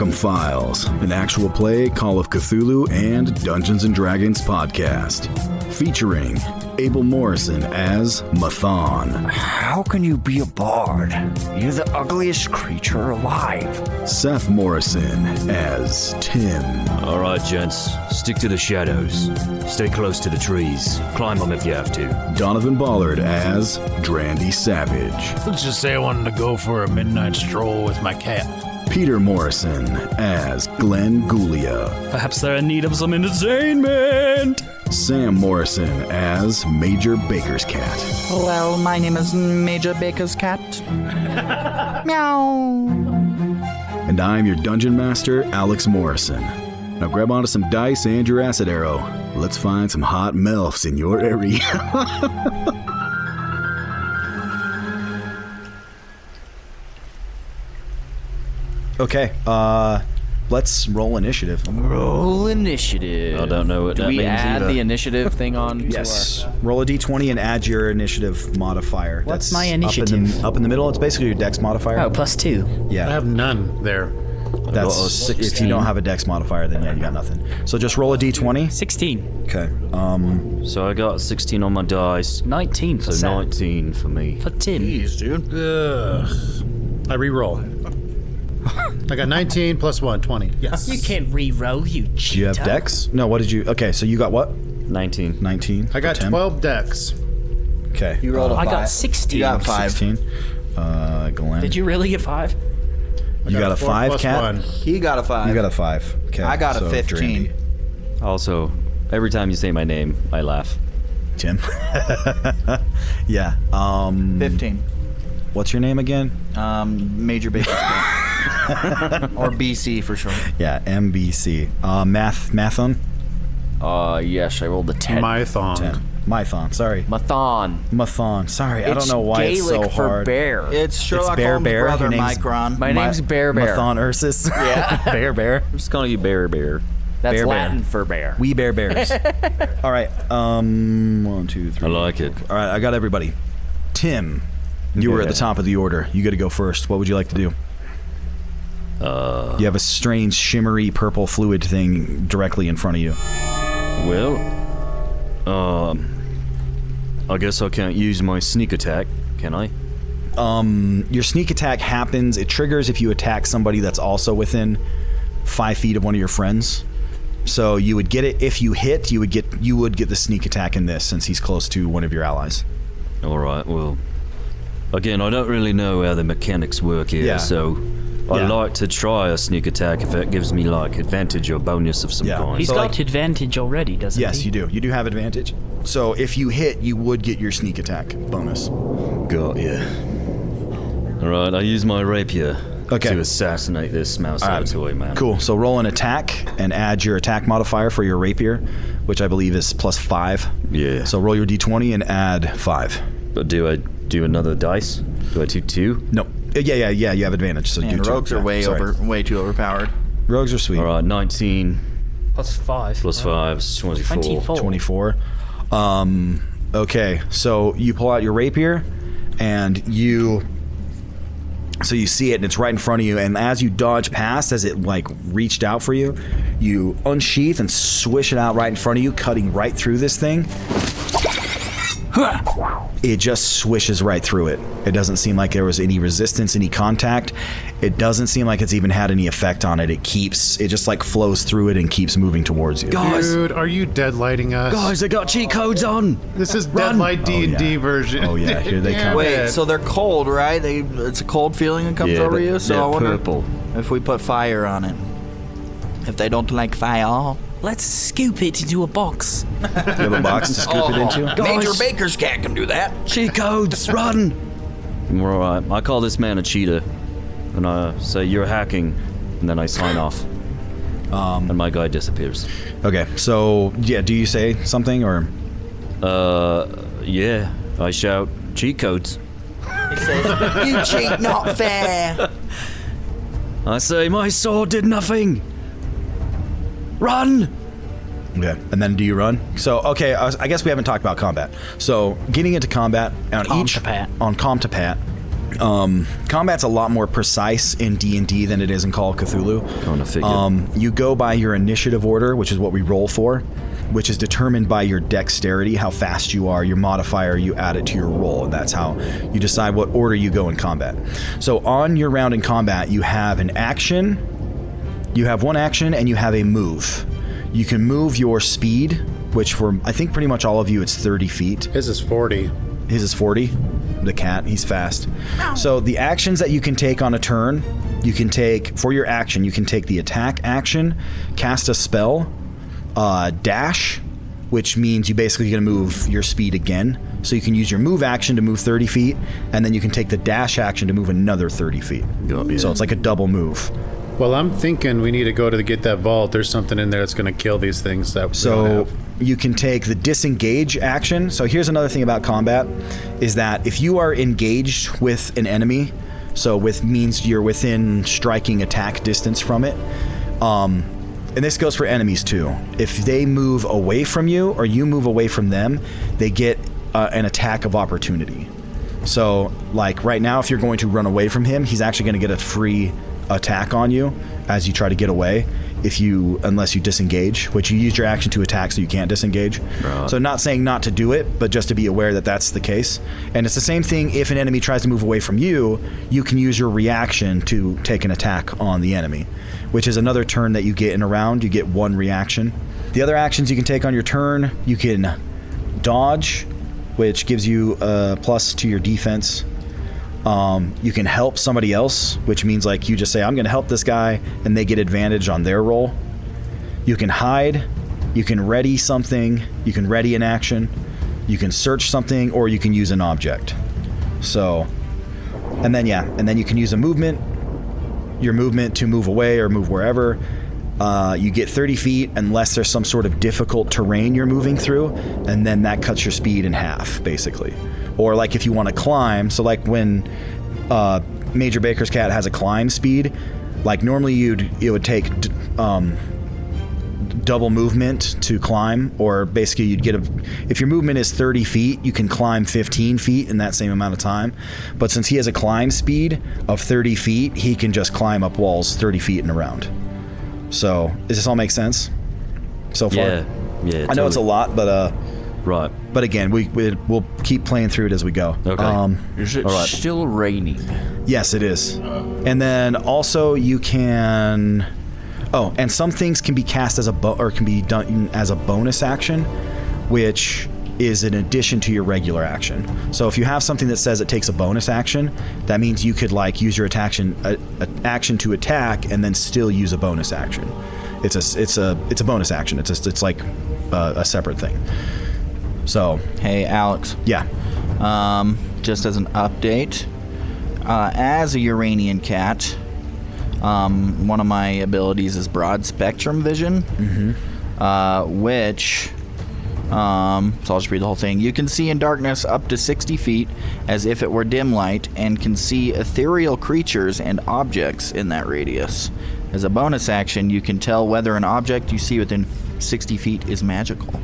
Arkham Files, an actual play Call of Cthulhu and Dungeons & Dragons podcast, featuring Abel Morrison as Mathon. How can you be a bard? You're the ugliest creature alive. Seth Morrison as Tim. All right, gents, stick to the shadows. Stay close to the trees. Climb them if you have to. Donovan Ballard as Drandy Savage. Let's just say I wanted to go for a midnight stroll with my cat. Peter Morrison as Glenn Gulia. Perhaps they're in need of some entertainment. Sam Morrison as Major Baker's cat. Hello, my name is Major Baker's cat. Meow. And I'm your Dungeon Master, Alex Morrison. Now grab onto some dice and your acid arrow. Let's find some hot MILFs in your area. Okay, let's roll initiative. Roll initiative. I don't know what that means Do we add either. the initiative thing on? Yes. Roll a d20 and add your initiative modifier. What's That's my initiative? Up in the middle, it's basically your dex modifier. Oh, +2. I Yeah. have none there. That's if you don't have a dex modifier, then yeah, you got nothing. So just roll a d20. 16. Okay. So I got 16 on my dice. 19 for So Sam. 19 for me. For Tim. Jeez, dude. Ugh. I re-roll. I got 19 plus 1, 20. Yes. You can't re-roll, you cheater. Do you have dex? No, what did you... Okay, so you got what? 19. 19. I got for Tim. 12 decks. Okay. You rolled a I 5. got 16. You got 5. 16. Glenn. Did you really get 5? You got a 4 5, plus Cat? 1. He got a 5. You got a 5. Okay. I got a so 15. Drandy. Also, every time you say my name, I laugh. Tim. Yeah. 15. What's your name again? Major Baker's cat. Or BC for short. Yeah, MBC. Mathon? Yes, I rolled a 10. Mython. 10. Mython, sorry. Mathon. Mathon, sorry. I don't It's know why Gaelic it's so for hard. bear. It's Sherlock Bear Holmes' Bear. brother, Your name's- Micron. My name's Bear Bear. Mathon Ursus. Yeah. Bear Bear. I'm just calling you Bear Bear. That's Bear Bear. Latin for bear. We bear bears. All right. 1, 2, 3. I like it. All right, I got everybody. Tim, you were at the top of the order. You got to go first. What would you like to do? You have a strange, shimmery purple fluid thing directly in front of you. Well, I guess I can't use my sneak attack, can I? Your sneak attack happens. It triggers if you attack somebody that's also within 5 feet of one of your friends. So you would get it if you hit. You would get the sneak attack in this since he's close to one of your allies. All right, well, again, I don't really know how the mechanics work here, Yeah. so I'd Yeah. like to try a sneak attack if it gives me, like, advantage or bonus of some Yeah. kind. He's So, got like- advantage already, doesn't he? Yes, you do. You do have advantage. So if you hit, you would get your sneak attack bonus. Got ya. All right, I use my rapier Okay. to assassinate this mouse toy man. Cool. So roll an attack and add your attack modifier for your rapier, which I believe is +5. Yeah. So roll your d20 and add 5. But do I do another dice? Do I do 2? No. Yeah. You have advantage. So And do 2. rogues are way too overpowered. Rogues are sweet. All right, 19 +5. plus 5 is 24. 24. 24. Okay. So you pull out your rapier, and you see it, and it's right in front of you. And as you dodge past, as it like reached out for you, you unsheath and swish it out right in front of you, cutting right through this thing. It just swishes right through it. It doesn't seem like there was any resistance, any contact. It doesn't seem like it's even had any effect on it. It just like flows through it and keeps moving towards you. Dude, are you deadlighting us? Guys, I got cheat codes on! This is Deadlight D&D version. Oh yeah, here they come. Wait, so they're cold, right? It's a cold feeling that comes over you? So I wonder purple. if we put fire on it. If they don't like fire. Let's scoop it into a box. You have a box to scoop it into? Major Baker's cat can do that. Cheat codes, run! All right, I call this man a cheater, and I say you're hacking, and then I sign off, and my guy disappears. Okay, so yeah, do you say something or? Yeah, I shout cheat codes. He says, you cheat, not fair. I say my sword did nothing. Run! Okay, and then do you run? So okay, I guess we haven't talked about combat. So getting into combat on Comtapat. Comtapat, Combat's a lot more precise in D&D than it is in Call of Cthulhu. On a figure. You go by your initiative order, which is what we roll for, which is determined by your dexterity, how fast you are, your modifier, you add it to your roll, and that's how you decide what order you go in combat. So on your round in combat, you have an action, you have one action, and you have a move. You can move your speed, which for, I think pretty much all of you, it's 30 feet. His is 40. His is 40. The cat, he's fast. So the actions that you can take on a turn, you can take, for your action, you can take the attack action, cast a spell, dash, which means you basically going to move your speed again. So you can use your move action to move 30 feet, and then you can take the dash action to move another 30 feet. So it's like a double move. Well, I'm thinking we need to go to get that vault. There's something in there that's going to kill these things that we don't So have. you can take the disengage action. So here's another thing about combat, is that if you are engaged with an enemy, so with means you're within striking attack distance from it, and this goes for enemies too. If they move away from you or you move away from them, they get an attack of opportunity. So like right now, if you're going to run away from him, he's actually going to get a free attack on you as you try to get away, unless you disengage, which you used your action to attack, so you can't disengage. Right. So not saying not to do it, but just to be aware that that's the case. And it's the same thing if an enemy tries to move away from you, you can use your reaction to take an attack on the enemy, which is another turn that you get in a round. You get one reaction. The other actions you can take on your turn, you can dodge, which gives you a plus to your defense. You can help somebody else, which means like you just say, I'm going to help this guy, and they get advantage on their roll. You can hide. You can ready something. You can ready an action. You can search something, or you can use an object. So, and then you can use a movement. Your movement to move away or move wherever. You get 30 feet unless there's some sort of difficult terrain you're moving through, and then that cuts your speed in half, basically. Or like if you want to climb, so like when Major Baker's cat has a climb speed, like normally it would take double movement to climb, or basically you'd get if your movement is 30 feet, you can climb 15 feet in that same amount of time. But since he has a climb speed of 30 feet, he can just climb up walls 30 feet and around. So, does this all make sense so far? Yeah, I know it's a lot, but right. But again, we'll keep playing through it as we go. Okay. Is it All right. still raining? Yes, it is. And then also you can. Oh, and some things can be cast as can be done as a bonus action, which is in addition to your regular action. So if you have something that says it takes a bonus action, that means you could like use your action to attack and then still use a bonus action. It's a bonus action. It's like a separate thing. So Hey, Alex. yeah. Just as an update, as a Uranian cat, one of my abilities is broad spectrum vision, which, so I'll just read the whole thing. You can see in darkness up to 60 feet as if it were dim light, and can see ethereal creatures and objects in that radius. As a bonus action, you can tell whether an object you see within 60 feet is magical.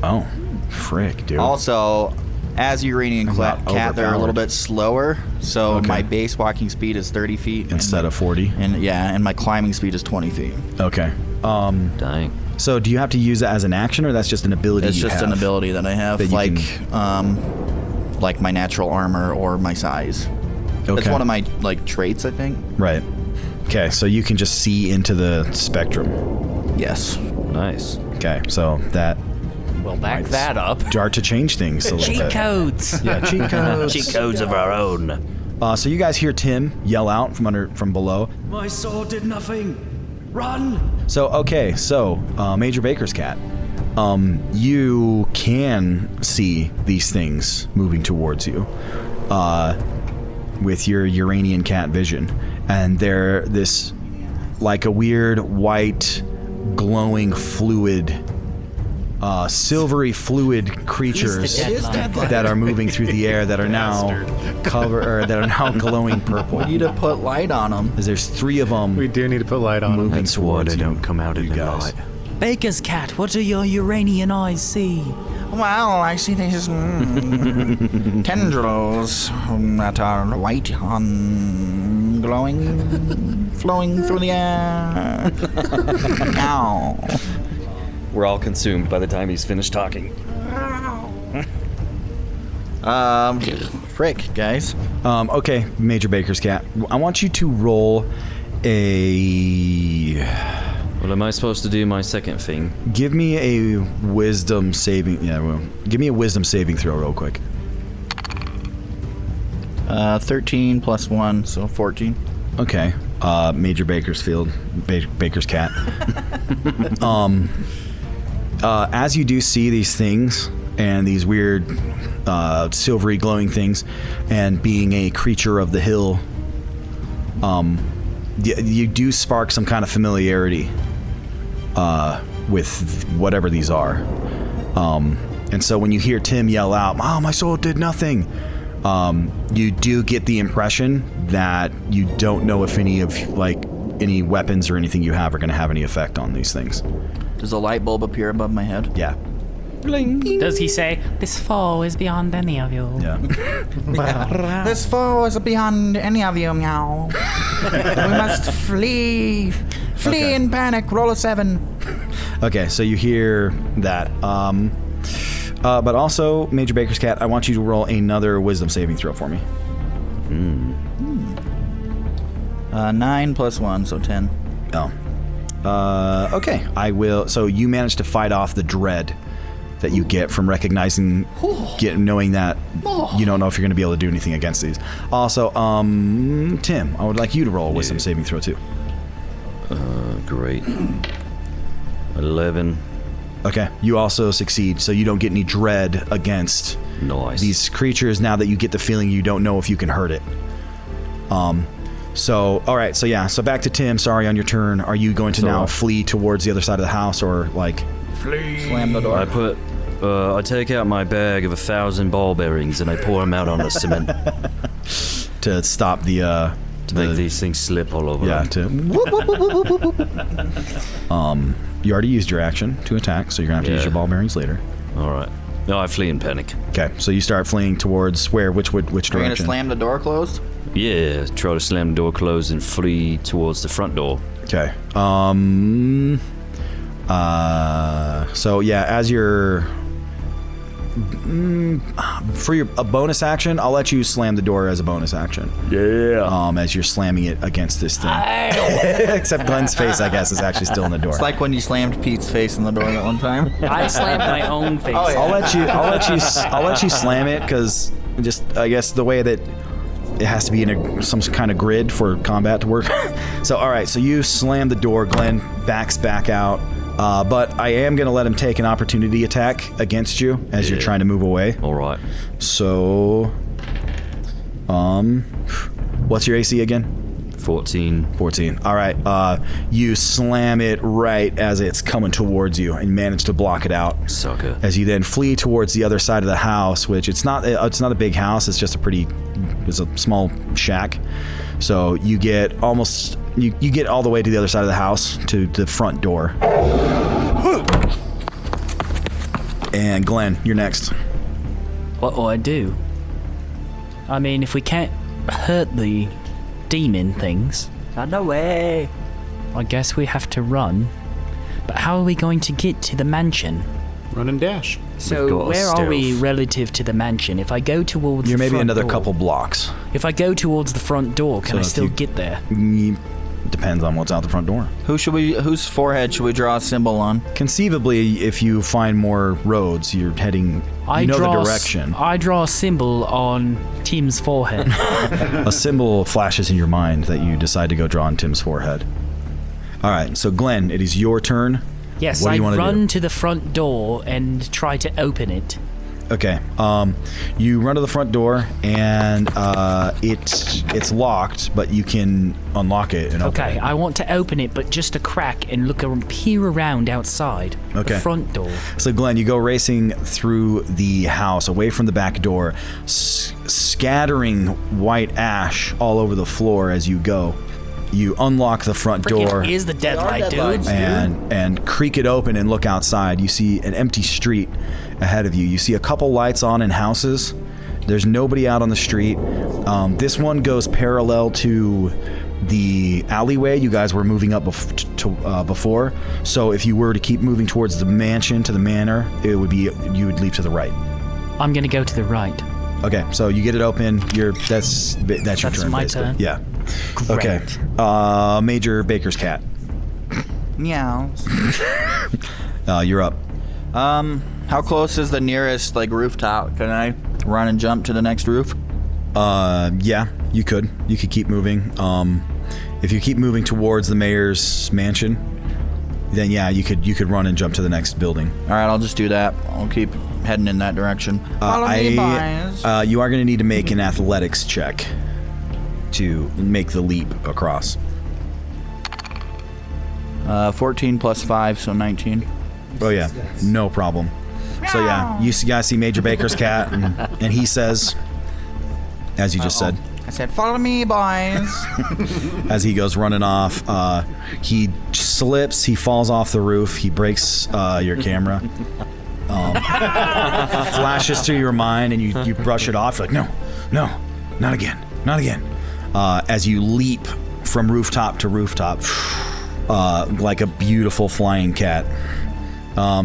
Oh, frick, dude. Also, as a Uranian not cat, they're a little overpowered. bit slower, so Okay. my base walking speed is 30 feet. Instead of 40. And my climbing speed is 20 feet. Okay. Dang. So do you have to use it as an action, or that's just an ability It's you just have? an ability that I have, that you like my natural armor or my size. It's Okay. one of my traits, I think. Right. Okay, so you can just see into the spectrum. Yes. Nice. Okay, so that Well, back that up. start to change things a little Cheat bit. codes. Yeah, cheat codes. Cheat codes of our own. So you guys hear Tim yell out from below. My sword did nothing. Run! So Major Baker's cat, you can see these things moving towards you, with your Uranian cat vision, and they're this like a weird white, glowing fluid. Silvery fluid creatures that are moving through the air that are now glowing purple. We need to put light on them. There's 3 of them. We do need to put light on them. moving That's why towards they you, don't come out in you the guys. night. Baker's cat, what do your Uranian eyes see? Well, I see these tendrils that are white on glowing, flowing through the air. Ow. We're all consumed by the time he's finished talking. Frick, guys. Okay, Major Baker's cat. I want you to roll a... Well, am I supposed to do my second thing? Give me a wisdom saving... Yeah, well, give me a wisdom saving throw real quick. 13 plus 1, so 14. Okay. Major Bakersfield. Baker's cat. As you do see these things and these weird silvery glowing things, and being a creature of the hill, you do spark some kind of familiarity with whatever these are. And so when you hear Tim yell out, "Oh, my soul did nothing," you do get the impression that you don't know if any weapons or anything you have are going to have any effect on these things. Does a light bulb appear above my head? Yeah. Does he say, this foe is beyond any of you? Yeah. This foe is beyond any of you, meow. We must flee. Flee in panic. Roll a 7. Okay, so you hear that. But also, Major Baker's cat, I want you to roll another wisdom saving throw for me. 9 plus 1, so 10. Oh. Okay, I will. So you managed to fight off the dread that you get from recognizing, knowing that you don't know if you're going to be able to do anything against these. Also, Tim, I would like you to roll a wisdom saving throw too. Great. 11. Okay, you also succeed, so you don't get any dread against these creatures now that you get the feeling you don't know if you can hurt it. So, all right, so yeah, so back to Tim. Sorry, on your turn, are you going to now flee towards the other side of the house, or like slam the door? I take out my bag of 1,000 ball bearings and I pour them out on the cement to stop to make these things slip all over. Yeah, them. You already used your action to attack, so you're gonna have to use your ball bearings later. All right. No, I flee in panic. Okay, so you start fleeing towards where? Which direction? Are you gonna slam the door closed? Yeah, try to slam the door closed and flee towards the front door. Okay. So yeah, as you're for a bonus action, I'll let you slam the door as a bonus action. Yeah. As you're slamming it against this thing. Except Glenn's face, I guess, is actually still in the door. It's like when you slammed Pete's face in the door that one time. I slammed my own face. Oh, yeah. I'll let you slam it, because just I guess the way that it has to be in some kind of grid for combat to work. So all right, so you slam the door. Glenn backs back out. But I am going to let him take an opportunity attack against you as you're trying to move away. All right. So, what's your AC again? 14. All right. You slam it right as it's coming towards you and manage to block it out. Sucker. As you then flee towards the other side of the house, which it's not a big house. It's just it's a small shack. So you get almost... You get all the way to the other side of the house, to the front door. And Glenn, you're next. What will I do? I mean, if we can't hurt the demon things... Run away! I guess we have to run. But how are we going to get to the mansion? Run and dash. So where are we relative to the mansion? If I go towards You're the maybe front another door, couple blocks. If I go towards the front door, can So I if still you- get there? Depends on what's out the front door. Whose forehead should we draw a symbol on? Conceivably, if you find more roads, you're heading. You know the direction. I draw a symbol on Tim's forehead. A symbol flashes in your mind that you decide to go draw on Tim's forehead. All right, so Glenn, it is your turn. Yes, What do I you wanna run do? to the front door and try to open it. Okay. You run to the front door, and it's locked, but you can unlock it and open Okay, it. I want to open it, but just a crack and peer around outside Okay. the front door. So Glenn, you go racing through the house, away from the back door, scattering white ash all over the floor as you go. You unlock the front door Is the deadlight, dude? and creak it open and look outside. You see an empty street ahead of you. You see a couple lights on in houses. There's nobody out on the street. This one goes parallel to the alleyway you guys were moving up before. So if you were to keep moving towards the mansion, to the manor, you would leave to the right. I'm gonna go to the right. Okay, so you get it open. That's your turn. That's my basically. turn. Yeah. Great. Okay. Major Baker's cat. Meow. You're up. How close is the nearest rooftop? Can I run and jump to the next roof? Yeah, you could. You could keep moving. If you keep moving towards the mayor's mansion, then yeah, you could run and jump to the next building. All right, I'll just do that. I'll keep heading in that direction. Follow me, boys. You are going to need to make an athletics check to make the leap across. 14 plus 5, so 19. Oh yeah, no problem. So yeah, you guys see Major Baker's cat, and he says, as you just said, I said, follow me, boys. as he goes running off, he slips, he falls off the roof, he breaks your camera. Flashes through your mind, and you brush it off. You're like, no, not again. As you leap from rooftop to rooftop, like a beautiful flying cat.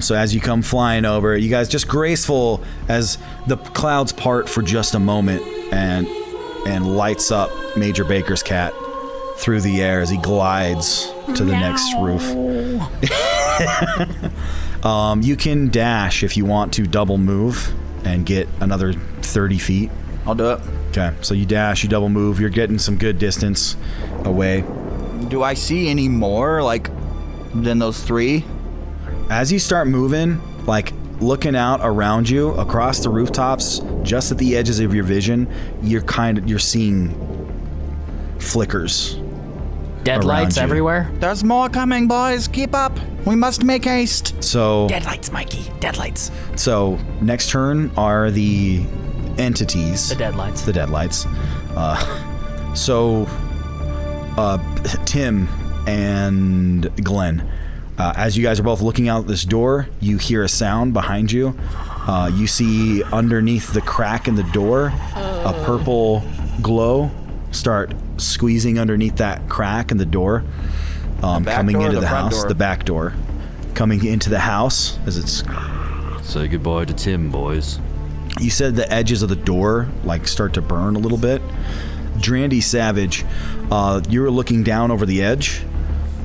So as you come flying over, you guys just graceful as the clouds part for just a moment, and lights up Major Baker's cat through the air as he glides to the next roof. You can dash if you want to double move and get another 30 feet. I'll do it. Okay, so you dash, you double move, you're getting some good distance away. Do I see any more, than those 3? As you start moving, looking out around you across the rooftops, just at the edges of your vision, you're seeing flickers. Deadlights you. everywhere. There's more coming, boys. Keep up. We must make haste. So Deadlights, Mikey. Deadlights. So next turn are the entities. The deadlights. The deadlights. Tim and Glenn. As you guys are both looking out this door, you hear a sound behind you. You see underneath the crack in the door, a purple glow start squeezing underneath that crack in the door, coming into the house. The back door, coming into the house as it's. Say goodbye to Tim, boys. You said the edges of the door start to burn a little bit. Drandy Savage, you were looking down over the edge.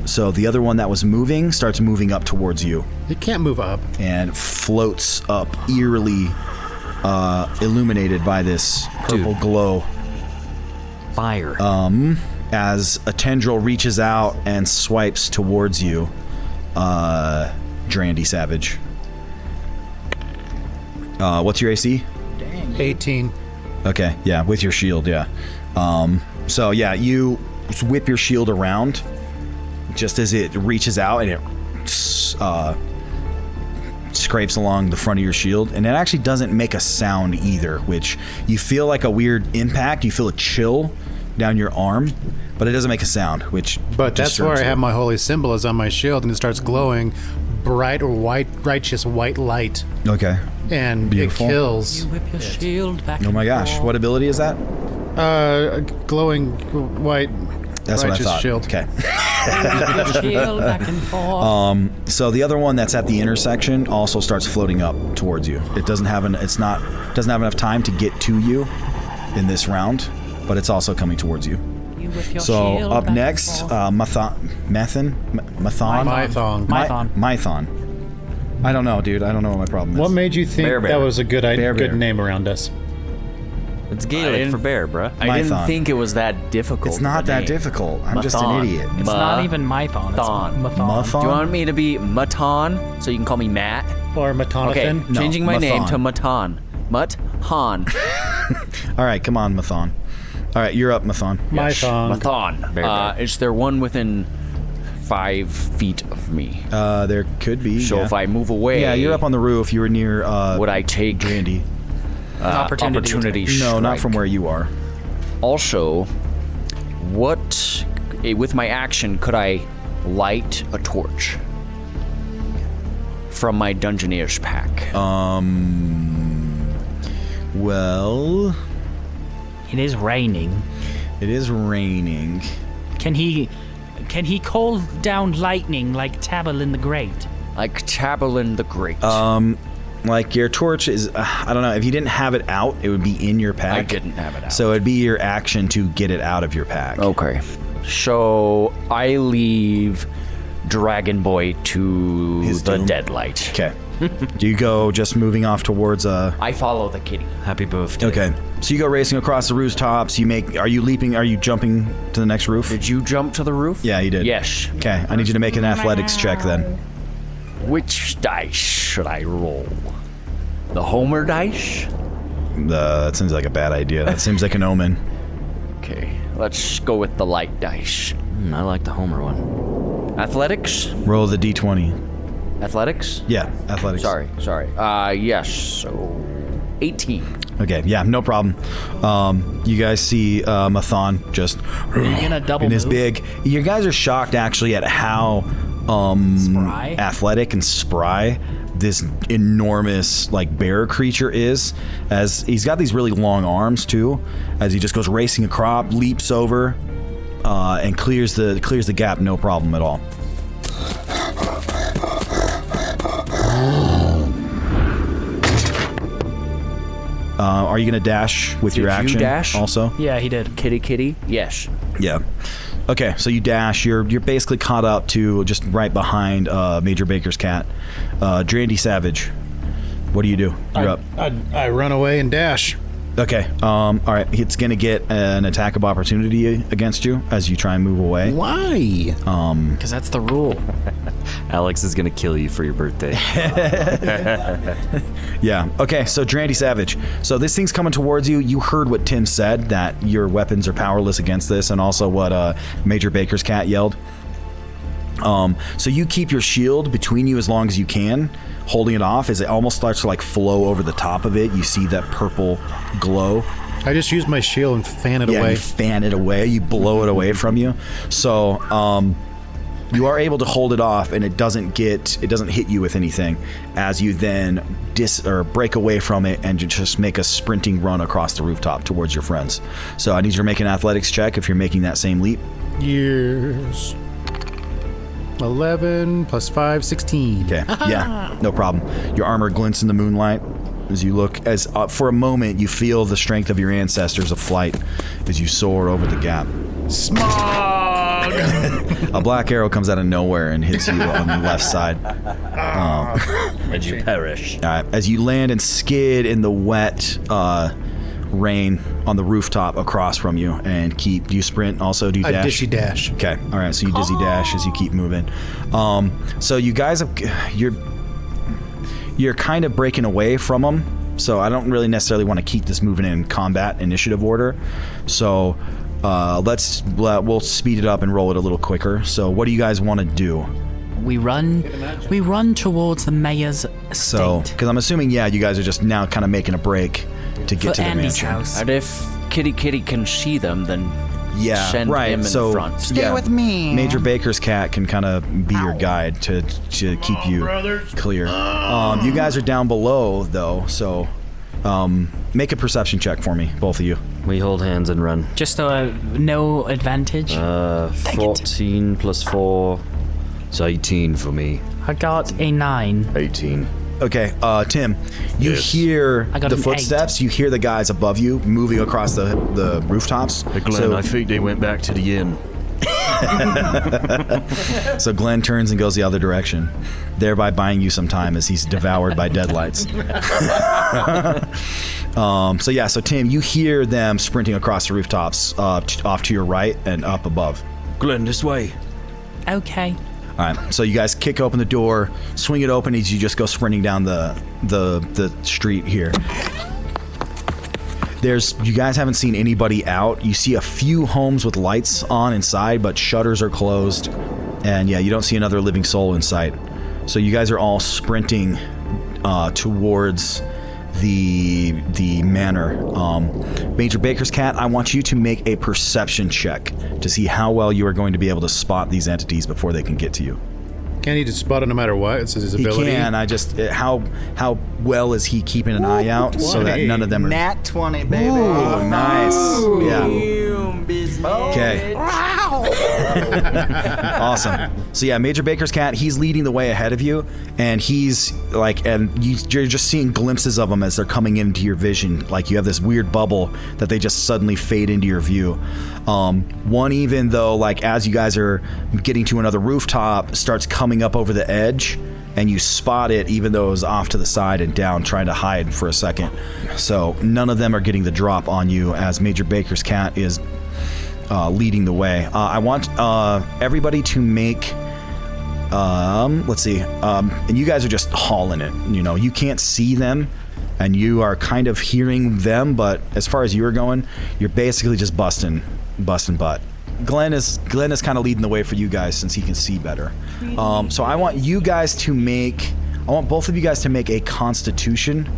So the other one that was moving starts moving up towards you. It can't move up. And floats up, eerily illuminated by this purple glow. Fire. As a tendril reaches out and swipes towards you, Drandy Savage. What's your AC? 18. Okay, yeah, with your shield, yeah. So yeah, you whip your shield around just as it reaches out, and it scrapes along the front of your shield, and it actually doesn't make a sound either, which you feel like a weird impact. You feel a chill down your arm, but it doesn't make a sound, which But that's where I you. have my holy symbol is on my shield, and it starts glowing bright or white, righteous white light, Okay. and Beautiful. it kills. Whip your shield back. Oh my gosh, what ability is that? Glowing white. That's what I righteous thought. shield. Okay. Whip your shield back and forth. So the other one that's at the intersection also starts floating up towards you. It doesn't have doesn't have enough time to get to you in this round, but it's also coming towards you. You whip your So shield up back and next, forth. Mython. Mython. I don't know, dude. I don't know what my problem is. What made you think Bear. that was a good Bear. good name around us? It's Gaelic for bear, bruh. I didn't Mython. think it was that difficult. It's not of a that name. difficult. I'm just an Mython. idiot. It's not even Mython. It's Thon. Mython. Muthon? Do you want me to be Maton so you can call me Matt? Or Okay, Matonathan? No, changing my name to Mathon. Maton. All right, come on, Mathon. All right, you're up, Mathon. Mython. Mathon. Bear. Is there one within 5 feet of me? There could be. So yeah. if I move away, Yeah, you're up on the roof. You were near. would I take Drandy? opportunity No, not strike? from where you are. Also, what with my action, could I light a torch from my Dungeoneer's pack? Well, It is raining. it is raining. Can he call down lightning like Tabalin the Great? Like Tabalin the Great. Like your torch is, I don't know, if you didn't have it out, it would be in your pack. I didn't have it out. So it'd be your action to get it out of your pack. Okay. So I leave Dragon Boy to His the doom. deadlight. Okay. Do you go just moving off towards I follow the kitty. Happy birthday. Okay. So you go racing across the rooftops. Are you jumping to the next roof? Did you jump to the roof? Yeah, you did. Yes. Okay, I need you to make an athletics check then. Which dice should I roll? The Homer dice? That seems like a bad idea. That seems like an omen. Okay, let's go with the light dice. I like the Homer one. Athletics? Roll the d20. Athletics? Yeah, athletics. Sorry. Yes, so 18. Okay, yeah, no problem. You guys see Mathon just Are you gonna double in his move? big. You guys are shocked actually at how Spry? athletic and spry this enormous like bear creature is, as he's got these really long arms too, as he just goes racing across, leaps over, and clears the gap, no problem at all. Are you gonna dash with your Did you action dash? also? Yeah, he did. Kitty? Yes. Yeah. Okay, so you dash. You're basically caught up to just right behind Major Baker's cat. Drandy Savage, what do you do? You're up. I run away and dash. Okay. All right. It's gonna get an attack of opportunity against you as you try and move away. Why? Because that's the rule. Alex is gonna kill you for your birthday. Yeah. Okay. So Drandy Savage. So this thing's coming towards you. You heard what Tim said, that your weapons are powerless against this, and also what Major Baker's cat yelled. So you keep your shield between you as long as you can, holding it off as it almost starts to like flow over the top of it. You see that purple glow. I just use my shield and fan it Yeah, away. you fan it away. You blow it away from you. So you are able to hold it off, and it doesn't hit you with anything. As you then break away from it and just make a sprinting run across the rooftop towards your friends. So I need you to make an athletics check if you're making that same leap. Years. 11 plus 5, 16. Okay. Yeah. No problem. Your armor glints in the moonlight as you look. As for a moment, you feel the strength of your ancestors of flight as you soar over the gap. Smog! A black arrow comes out of nowhere and hits you on the left side. And you perish. All right. As you land and skid in the wet rain on the rooftop across from you, and do you sprint also? Do you I dash? dishy dash. Okay. All right. So you dizzy dash as you keep moving. So you guys you're kind of breaking away from them. So I don't really necessarily want to keep this moving in combat initiative order. So we'll speed it up and roll it a little quicker. So what do you guys want to do? We run towards the mayor's estate. So, because I'm assuming, you guys are just now kind of making a break to get for to the Andy's mansion. house. And if Kitty can see them, then Yeah, send right. him in so front. Stay with me. Major Baker's cat can kind of be your guide to keep you clear. You guys are down below though, so make a perception check for me, both of you. We hold hands and run. Just no advantage. 14 plus 4. It's 18 for me. I got a 9. 18. Okay, Tim, you Yes. heir I got the an footsteps. You hear the guys above you moving across the rooftops. Glenn, So- I think they went back to the inn. So Glenn turns and goes the other direction, thereby buying you some time as he's devoured by deadlights. So Tim, you hear them sprinting across the rooftops off to your right and up above. Glenn, this way. Okay. All right, so you guys kick open the door, swing it open as you just go sprinting down the street here. You guys haven't seen anybody out. You see a few homes with lights on inside, but shutters are closed. And you don't see another living soul in sight. So you guys are all sprinting towards the manor. Major Baker's cat, I want you to make a perception check to see how well you are going to be able to spot these entities before they can get to you. Can he just spot it no matter what? It's his ability. He can. how well is he keeping an eye out so that none of them are... Nat 20, baby. Ooh, nice. Yeah. Okay. Awesome. So yeah, Major Baker's cat, he's leading the way ahead of you, and he's like, you're just seeing glimpses of them as they're coming into your vision. Like you have this weird bubble that they just suddenly fade into your view. One, even though, like, as you guys are getting to another rooftop, starts coming up over the edge, and you spot it even though it was off to the side and down trying to hide for a second. So none of them are getting the drop on you as Major Baker's cat is leading the way. I want everybody to make let's see, and you guys are just hauling it. You know, you can't see them and you are kind of hearing them, but as far as you are going, you're basically just busting butt. Glenn is kind of leading the way for you guys since he can see better. So I want you guys to make, I want both of you guys to make a Constitution.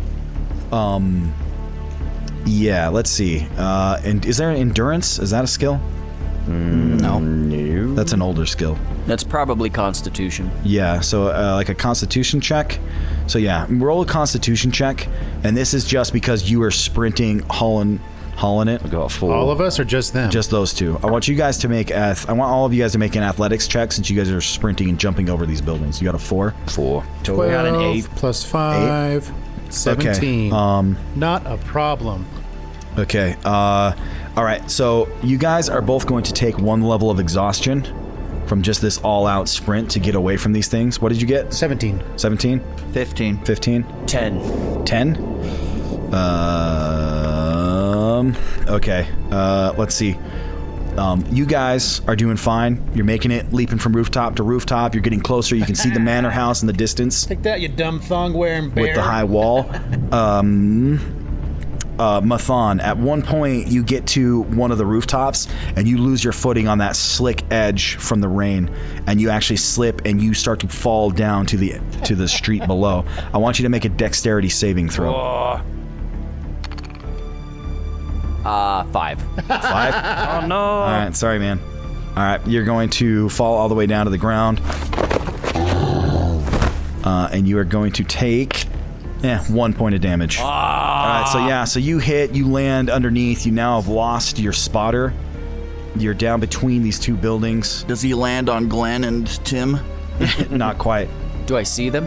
Yeah, let's see. And is there an endurance? Is that a skill? No. That's an older skill. That's probably Constitution. Yeah, so like a Constitution check. So yeah, roll a Constitution check, and this is just because you are sprinting, hauling it. I got 4. All of us or just them? Just those two. I want you guys to make I want all of you guys to make an athletics check since you guys are sprinting and jumping over these buildings. You got a 4? 4. 12 got an 8. plus 5. 17. Okay. Not a problem. Okay. All right. So you guys are both going to take 1 level of exhaustion from just this all-out sprint to get away from these things. What did you get? 17. 17? 15. 15? 10. 10? Okay. Let's see. You guys are doing fine. You're making it, leaping from rooftop to rooftop. You're getting closer. You can see the manor house in the distance. Take that, you dumb thong-wearing bear. With the high wall. Mathon, at one point you get to one of the rooftops and you lose your footing on that slick edge from the rain, and you actually slip and you start to fall down to the street below. I want you to make a dexterity saving throw. 5. 5? Oh no! All right, sorry, man. All right, you're going to fall all the way down to the ground, and you are going to take 1 point of damage. All right, so you hit, you land underneath. You now have lost your spotter. You're down between these two buildings. Does he land on Glenn and Tim? Not quite. Do I see them?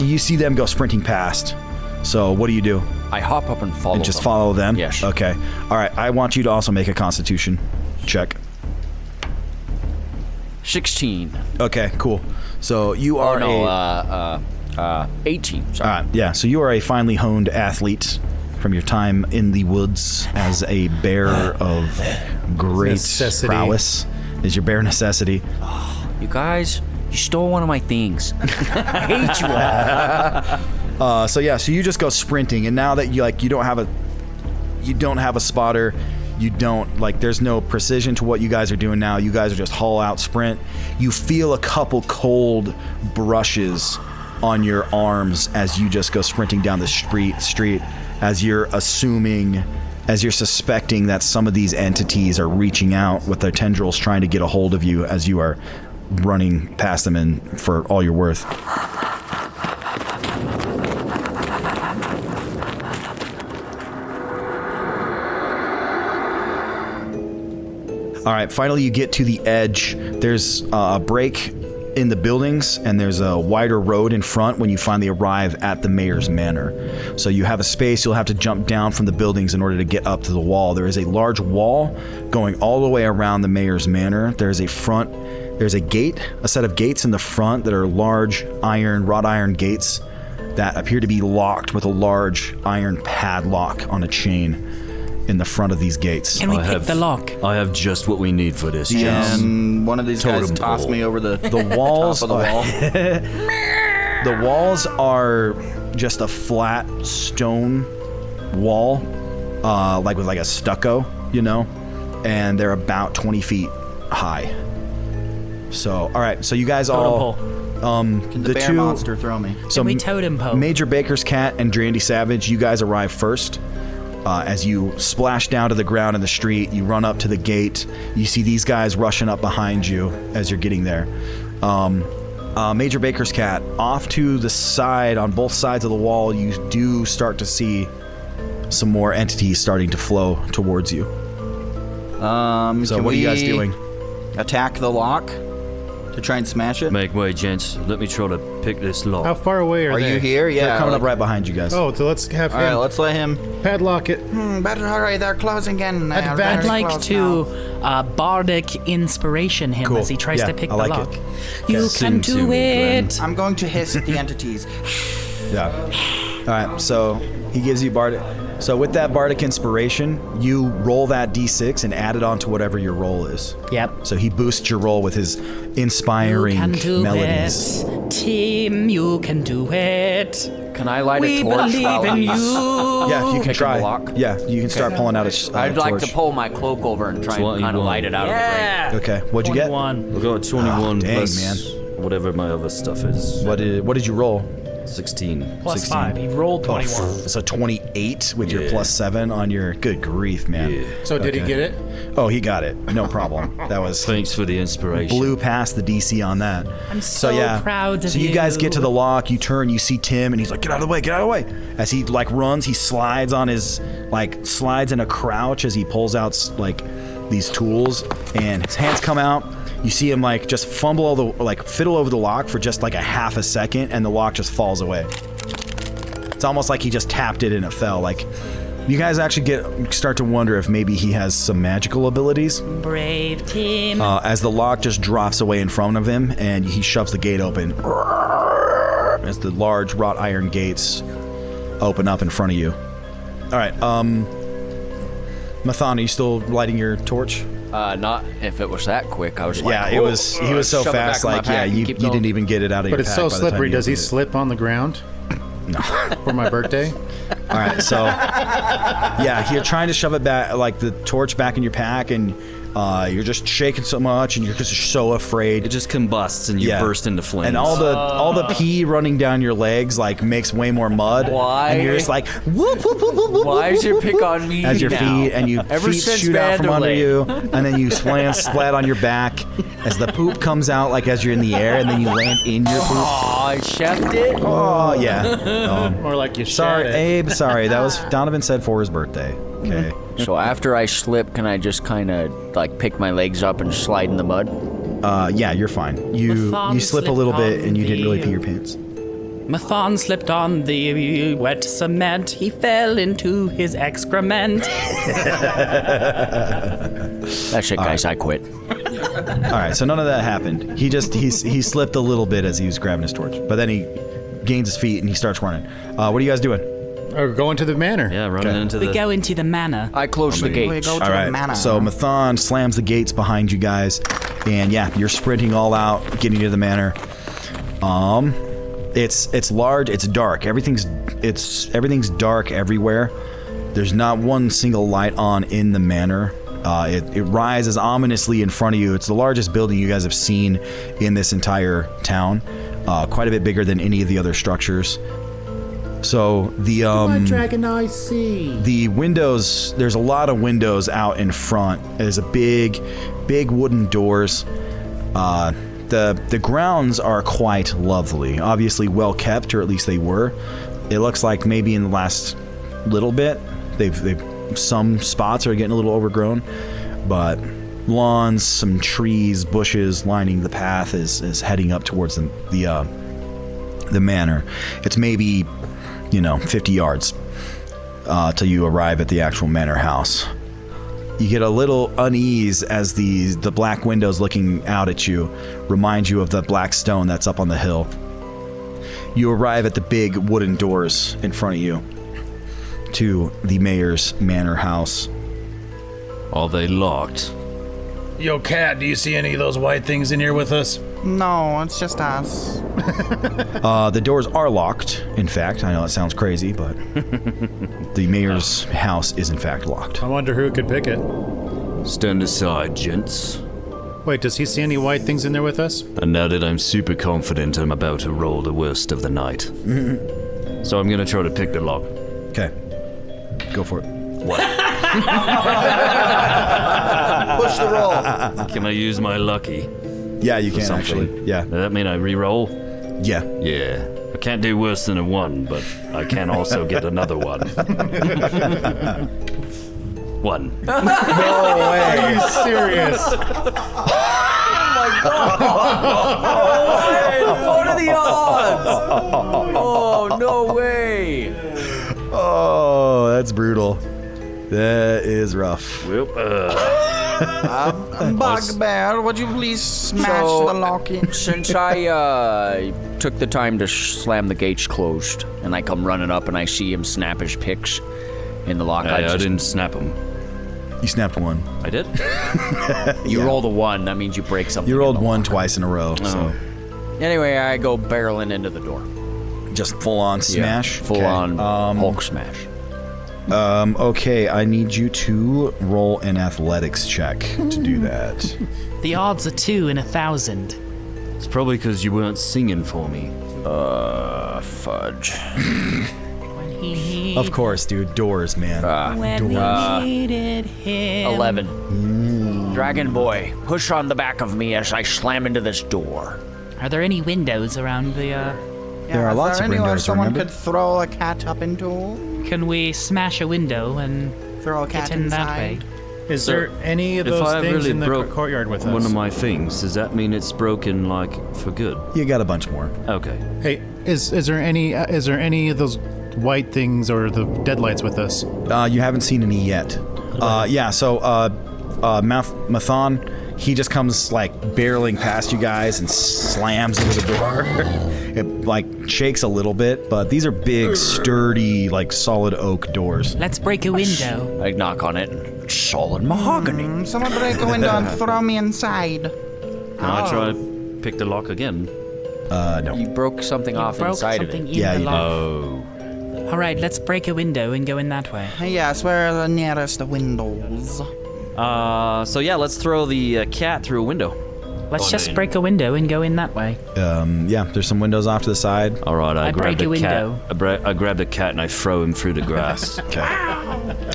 You see them go sprinting past. So what do you do? I hop up and follow And just them. follow them? Yes. Okay. All right, I want you to also make a Constitution check. 16. Okay, cool. So you are 18. Sorry. All right, yeah. So you are a finely honed athlete from your time in the woods as a bear of great Necessity. prowess. Is your bare necessity? You guys, you stole one of my things. I hate you all. So you just go sprinting, and now that you don't have a spotter, you don't there's no precision to what you guys are doing now. You guys are just haul out sprint. You feel a couple cold brushes on your arms as you just go sprinting down the street as you're suspecting that some of these entities are reaching out with their tendrils trying to get a hold of you as you are running past them and for all you're worth. All right, finally you get to the edge. There's a break in the buildings, and there's a wider road in front when you finally arrive at the mayor's manor. So you have a space. You'll have to jump down from the buildings in order to get up to the wall. There is a large wall going all the way around the mayor's manor. There's a gate, a set of gates in the front that are large wrought iron gates that appear to be locked with a large iron padlock on a chain in the front of these gates. Can we pick the lock? I have just what we need for this. And one of these guys Totem tossed pole. me over the walls top of the wall. The walls are just a flat stone wall, with a stucco, and they're about 20 feet high. So, all right, so you guys all... Can the bear monster throw me? Can we totem pole? Major Baker's cat and Drandy Savage, you guys arrive first. As you splash down to the ground in the street, you run up to the gate. You see these guys rushing up behind you as you're getting there. Major Baker's cat, off to the side, on both sides of the wall, you do start to see some more entities starting to flow towards you. So what are you guys doing? Attack the lock to try and smash it? Make way, gents. Let me try to pick this lock. How far away are they? you here? Yeah. They're coming up right behind you guys. Oh, so let's have All right, him let's let him. padlock it. Better hurry, they're closing in now. I'd like to bardic inspiration him Cool. as he tries Yeah, to pick I the like lock. it. You Soon can to do me, Glenn. it. I'm going to hiss at the entities. Yeah. All right, so he gives you Bardic. So with that Bardic inspiration, you roll that D6 and add it on to whatever your roll is. Yep. So he boosts your roll with his inspiring You can do melodies. it. Team, you can do it. Can I light We a torch believe while in he's you. Yeah, you can picking try. the lock? Yeah, you can start pulling out a I'd like torch. to pull my cloak over and try and 21. kind of light it out Yeah. Okay, what'd you get? 21. We got 21 dang, plus man. whatever my other stuff is. What did you roll? 16. Plus 16. 5. He rolled 21. So 28 with your Yeah. plus 7 on your. Good grief, man. Yeah. So did he Okay. get it? Oh, he got it. No problem. That was Thanks for the inspiration. blew past the DC on that. I'm so yeah. proud of So you guys you. get to the lock, you turn, you see Tim, and he's like, "Get out of the way, get out of the way!" As he like runs, he slides on his slides in a crouch as he pulls out these tools, and his hands come out. You see him just fumble fiddle over the lock for just like a half a second, and the lock just falls away. It's almost like he just tapped it and it fell. You guys actually start to wonder if maybe he has some magical abilities. Brave team. As the lock just drops away in front of him, and he shoves the gate open. As the large wrought iron gates open up in front of you. All right, Mathan, are you still lighting your torch? Not if it was that quick. I was like, Yeah, it was. He was so shove it back fast. in my pack and You keep didn't going. even get it out of your But pack. it's so by the time slippery. you Does he opened it. slip on the ground? No. For my birthday? All right, so yeah, you're trying to shove it back, the torch back in your pack, and you're just shaking so much, and you're just so afraid. It just combusts and you burst into flames. And all the pee running down your legs makes way more mud. Why? And you're just like, whoop, whoop, whoop, whoop, whoop, Why is your whoop, pick whoop, on me as your now? feet and Ever feet since shoot out from under Vanderlei. you, and then you splat on your back as the poop comes out as you're in the air, and then you land in your poop. Oh, I chefed it. Oh yeah. Or like you Sorry, shat it. Abe. Sorry, that was Donovan said for his birthday. Okay. So after I slip, can I just kind of pick my legs up and slide in the mud? Yeah, you're fine. You thumb slip a slipped little bit, on and you didn't really the- pee your pants. Mathan slipped on the wet cement. He fell into his excrement. That's it, guys. I quit. All right, so none of that happened. He slipped a little bit as he was grabbing his torch, but then he gains his feet and he starts running. What are you guys doing? Or going to the manor. Yeah, running into We the... go into the manor. I close the We gates. go to All the right, manor. so Mathan slams the gates behind you guys, and yeah, you're sprinting all out, getting to the manor. It's large, it's dark. Everything's dark everywhere. There's not one single light on in the manor. It rises ominously in front of you. It's the largest building you guys have seen in this entire town. Quite a bit bigger than any of the other structures. So the Dragon I see. the windows, there's a lot of windows out in front. There's a big wooden doors. The grounds are quite lovely. Obviously well kept, or at least they were. It looks like maybe in the last little bit, they've some spots are getting a little overgrown, but lawns, some trees, bushes lining the path is heading up towards the manor. It's maybe 50 yards till you arrive at the actual manor house. You get a little unease as the black windows looking out at you remind you of the black stone that's up on the hill. You arrive at the big wooden doors in front of you to the mayor's manor house. Are they locked? Yo, Cat, do you see any of those white things in here with us? No, it's just us. The doors are locked, in fact. I know it sounds crazy, but the mayor's house is in fact locked. I wonder who could pick it. Stand aside, gents. Wait, does he see any white things in there with us? And now that I'm super confident, I'm about to roll the worst of the night. So I'm gonna try to pick the lock. Okay. Go for it. What? Push the roll. Can I use my lucky? Yeah, you for can something? actually. Yeah. Does that mean I re-roll? Yeah. Yeah. I can't do worse than a 1, but I can also get another 1. 1. Are you serious? What are the odds? Oh, no way. Oh, that's brutal. That is rough. Well, Bugbear, would you please smash the lock in? Since I took the time to slam the gates closed, and I come running up and I see him snap his picks in the lock, I didn't snap him. You snapped one. I did? You roll the 1, that means you break something. You rolled in the one lock. twice in a row. So Anyway, I go barreling into the door. just full on smash. Full Okay. on Hulk smash. Okay, I need you to roll an athletics check to do that. The odds are 2 in 1,000. It's probably because you weren't singing for me. Fudge. Of course, dude. Doors, man. When we needed him. 11. Dragon Boy, push on the back of me as I slam into this door. Are there any windows around the, There are lots of anywhere windows, someone remember? could throw a cat up into? Can we smash a window and Throw a cat get in that way? inside? Is there any of If those I things really in the broke courtyard with one us? of my things, does that mean it's broken, like, for good? You got a bunch more. Okay. Hey, is there any of those white things or the deadlights with us? You haven't seen any yet. Yeah, so Mathon, he just comes like barreling past you guys and slams into the door. It like shakes a little bit, but these are big, sturdy, like solid oak doors. Let's break a window. I knock on it. Solid mahogany. Someone break a window and throw me inside. Can I try to pick the lock again? No. You broke something off Broke inside something of it. in Yeah, the you lock. Oh. All right, let's break a window and go in that way. Yes, where are the nearest windows? So yeah, let's throw the cat through a window. Let's just break a window and go in that way. Yeah, there's some windows off to the side. All right, I grab break the a window. cat. I grab the cat and I throw him through the grass. Okay.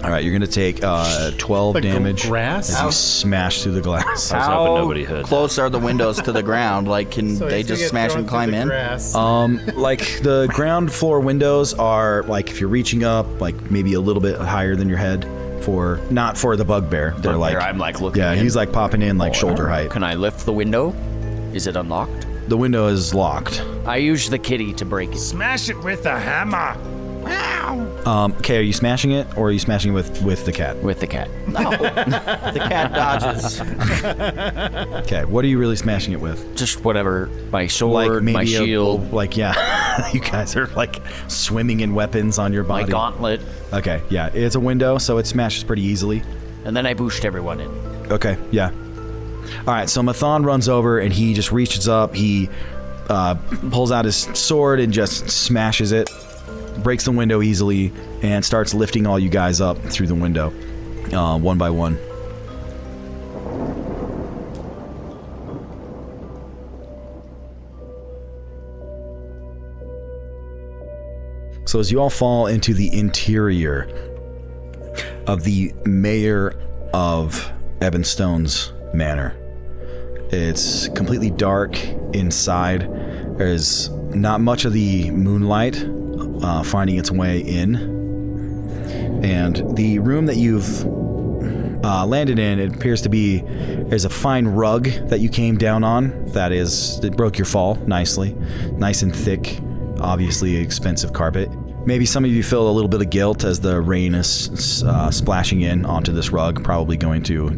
All right, you're gonna take 12 The damage grass? as you smash through the glass. I was hoping nobody heard that. close are the windows to the ground? Like, can So they he's gonna just get smash thrown and through climb the in? grass. Like the ground floor windows are like if you're reaching up, like maybe a little bit higher than your head. Not for the bugbear. They're Bugbear, like I'm like looking Yeah, in. he's like popping in like shoulder height. Can I lift the window? Is it unlocked? The window is locked. I use the kitty to break it. Smash it with a hammer. Okay, are you smashing it or are you smashing it with the cat? With the cat. The cat dodges. Okay, what are you really smashing it with? Just whatever. My sword, my shield, yeah. You guys are like swimming in weapons on your my body. gauntlet. Okay, yeah, it's a window, so it smashes pretty easily. And then I boost everyone in. Okay, yeah. All right, so Mathon runs over and he just reaches up. He pulls out his sword and just smashes it, breaks the window easily, and starts lifting all you guys up through the window, one by one. So as you all fall into the interior of the mayor of Evanstone's manor, it's completely dark inside. There's not much of the moonlight finding its way in. And the room that you've landed in, it appears to be, there's a fine rug that you came down on it broke your fall nicely. Nice and thick, obviously expensive carpet. Maybe some of you feel a little bit of guilt as the rain is splashing in onto this rug, probably going to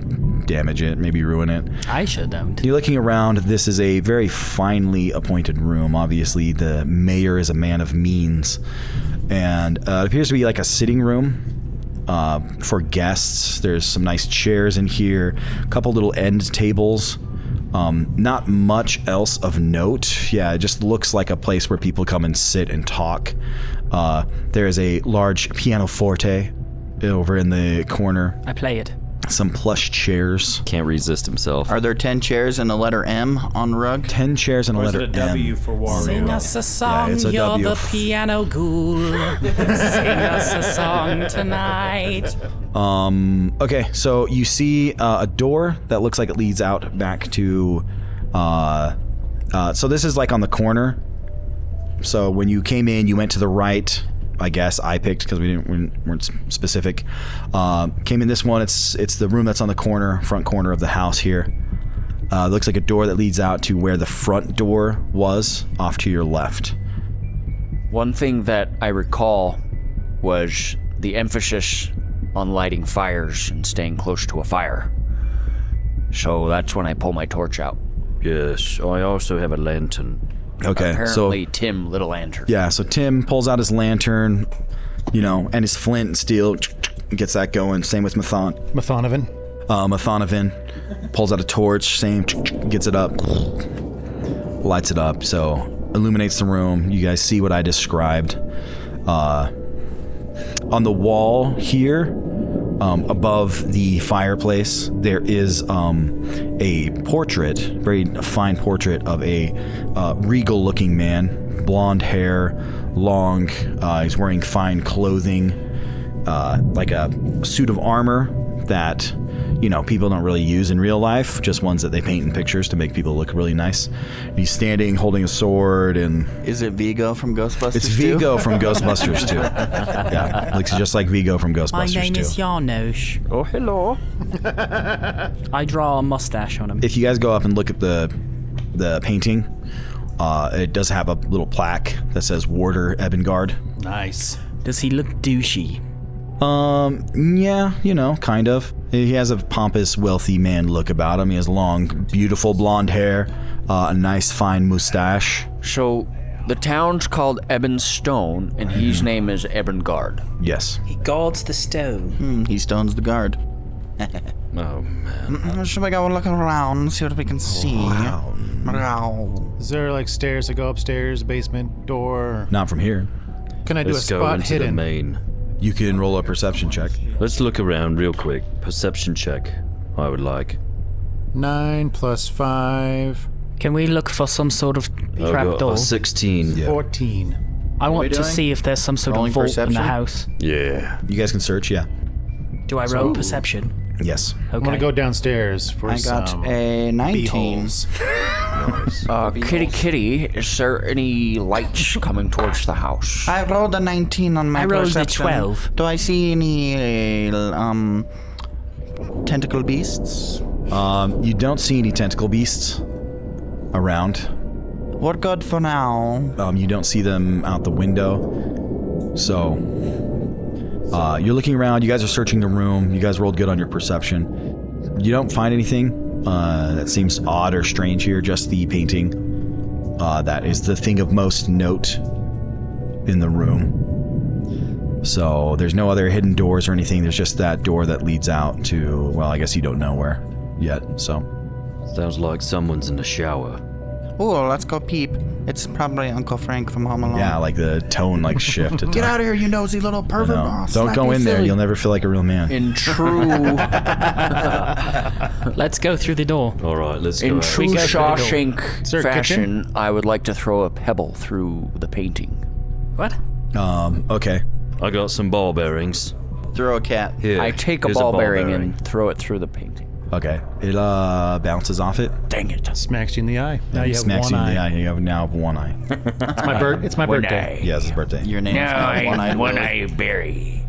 damage it, maybe ruin it. I sure don't. You're looking around. This is a very finely appointed room. Obviously, the mayor is a man of means. And it appears to be like a sitting room for guests. There's some nice chairs in here, a couple little end tables. Not much else of note. Yeah, it just looks like a place where people come and sit and talk. There is a large pianoforte over in the corner. I play it. some plush chairs. Can't resist himself. Are there 10 chairs and a letter M on the rug? 10 chairs and a Or is letter it a W M. for Wario? Sing us a song, it's a you're W. the piano ghoul. Sing us a song tonight. Okay, so you see a door that looks like it leads out back to... so this is like on the corner. So when you came in, you went to the right. I guess I picked because we weren't specific. Came in this one. It's the room that's on the front corner of the house here. Looks like a door that leads out to where the front door was, off to your left. One thing that I recall was the emphasis on lighting fires and staying close to a fire. So that's when I pull my torch out. Yes, I also have a lantern. Okay, Apparently, Tim lit a lantern. Yeah, so Tim pulls out his lantern, and his flint and steel, gets that going. Same with Mathanovan. Mathanovan pulls out a torch, same, gets it up, lights it up, so illuminates the room. You guys see what I described. On the wall here, above the fireplace, there is a portrait, very fine portrait of a regal-looking man, blonde hair, long. He's wearing fine clothing, like a suit of armor that people don't really use in real life, just ones that they paint in pictures to make people look really nice. He's standing holding a sword, and Is it Vigo from Ghostbusters? it's 2? Vigo from Ghostbusters 2. Yeah, looks just like Vigo from Ghostbusters 2. My name is Janosch. Oh, hello. I draw a mustache on him. If you guys go up and look at the painting, it does have a little plaque that says Warder Ebengard. Nice. Does he look douchey? Yeah, kind of. He has a pompous, wealthy man look about him. He has long, beautiful blonde hair, a nice, fine mustache. So the town's called Ebenstone, and his name is Ebengard. Yes. He guards the stone. He stones the guard. Oh, man. Should we go look around, see what we can see? Is there like stairs that go upstairs, basement, door? Not from here. Can I do Let's a go spot into the hidden? main. You can roll a perception check. Let's look around real quick. Perception check, I would like. 9 plus 5, Can we look for some sort of I trap got door? a 16. Yeah. 14. I want to doing? see if there's some sort Rolling of vault in perception? the house. Yeah. You guys can search, yeah. Do I roll perception? Yes. I want Okay. to go downstairs for I got some a 19. beeholes. Kitty, is there any lights coming towards the house? I rolled a 19 on my I rolled a perception. 12. Do I see any tentacle beasts? You don't see any tentacle beasts around. We're good for now. You don't see them out the window. So, you're looking around. You guys are searching the room. You guys rolled good on your perception. You don't find anything that seems odd or strange here. Just the painting. That is the thing of most note in the room. So, there's no other hidden doors or anything. There's just that door that leads out to, well, I guess you don't know where yet, so. Sounds like someone's in the shower. Oh, let's go peep. It's probably Uncle Frank from Home Alone. Yeah, like the tone shift. Get out of here, you nosy little pervert boss. Don't Slap go you in there. silly. You'll never feel like a real man. In true Let's go through the door. All right, let's go. in out. true go through the door. Shawshank there a fashion, I would like to throw a pebble through the painting. What? Okay. I got some ball bearings. Throw a cat. Here. I take a here's ball bearing and throw it through the painting. Okay. It bounces off it. Dang it. Smacks you in the eye. Now you have smacks one you in the eye. eye. You have now have one eye. It's my birthday. Yeah, it's his birthday. Your name is not One-Eyed Willie. berry.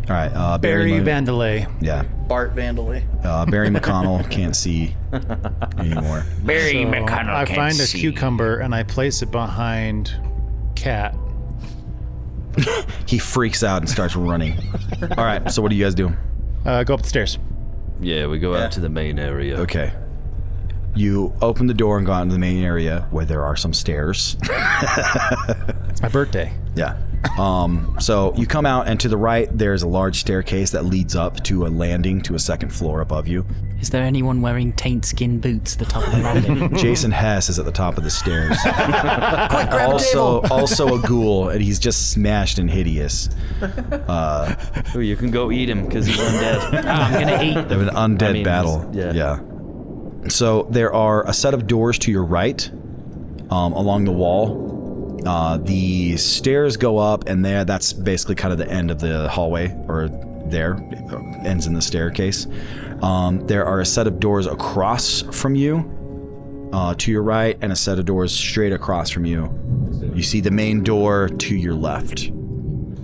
All right. Barry Mo- Vandelay. Yeah. Bart Vandalay. Barry McConnell can't see anymore. Barry So McConnell I can't find a see. cucumber and I place it behind Cat. He freaks out and starts running. All right. So what do you guys do? Go up the stairs. Yeah, we go out to the main area. Okay. You open the door and go out into the main area where there are some stairs. It's my birthday. Yeah. So you come out, and to the right, there's a large staircase that leads up to a landing to a second floor above you. Is there anyone wearing taint skin boots at the top of the landing? Jason Hess is at the top of the stairs. Also a ghoul, and he's just smashed and hideous. Oh, you can go eat him because he's undead. I'm gonna eat. They have an undead battle. Yeah. So there are a set of doors to your right, along the wall. The stairs go up, and that's basically kind of the end of the hallway, or there, ends in the staircase. There are a set of doors across from you, to your right, and a set of doors straight across from you. You see the main door to your left.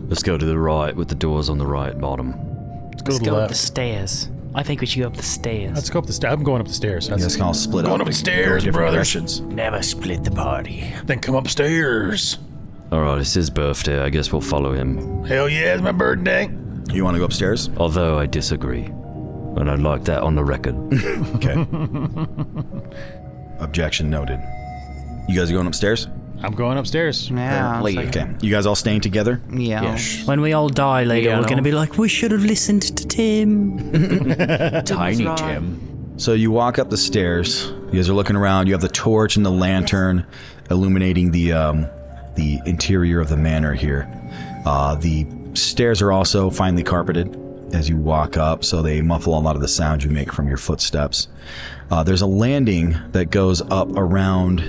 Let's go to the right with the doors on the right bottom. Let's go up the stairs. I think we should go up the stairs. Let's go up the stairs. I'm going up the stairs. You guys can all split up. Going upstairs, different brothers. directions. Never split the party. Then come upstairs. All right, it's his birthday. I guess we'll follow him. Hell yeah, it's my birthday. You want to go upstairs? Although I disagree. And I'd like that on the record. Okay. Objection noted. You guys are going upstairs? I'm going upstairs. Yeah. Okay. You guys all staying together? Yeah. Yes. When we all die later, Yeah, we're no. gonna be like, we should have listened to Tim. Tiny Tim. So you walk up the stairs. You guys are looking around. You have the torch and the lantern illuminating the interior of the manor here. The stairs are also finely carpeted as you walk up, so they muffle a lot of the sound you make from your footsteps. There's a landing that goes up around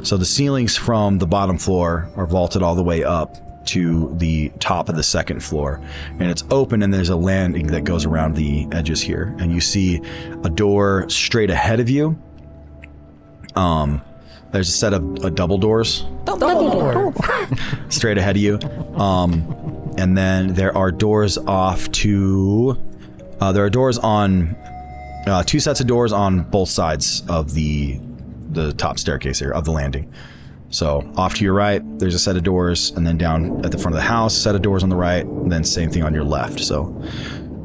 so the ceilings from the bottom floor are vaulted all the way up to the top of the second floor, and it's open, and there's a landing that goes around the edges here, and you see a door straight ahead of you. There's a set of double doors straight ahead of you, and then there are doors off to there are doors on two sets of doors on both sides of the top staircase here of the landing. So off to your right, there's a set of doors, and then down at the front of the house, set of doors on the right, and then same thing on your left. So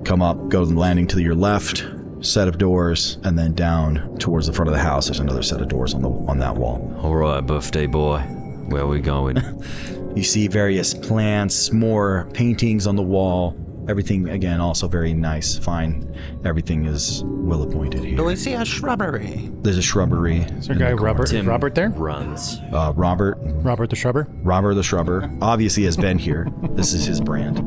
come up, go to the landing to your left, set of doors, and then down towards the front of the house, there's another set of doors on that wall. All right, birthday boy. Where are we going? You see various plants, more paintings on the wall. Everything, again, also very nice, fine. Everything is well appointed here. Do we see a shrubbery? There's a shrubbery. Is there a guy Robert there? Runs. Robert Robert the Shrubber? the Shrubber obviously has been here. This is his brand.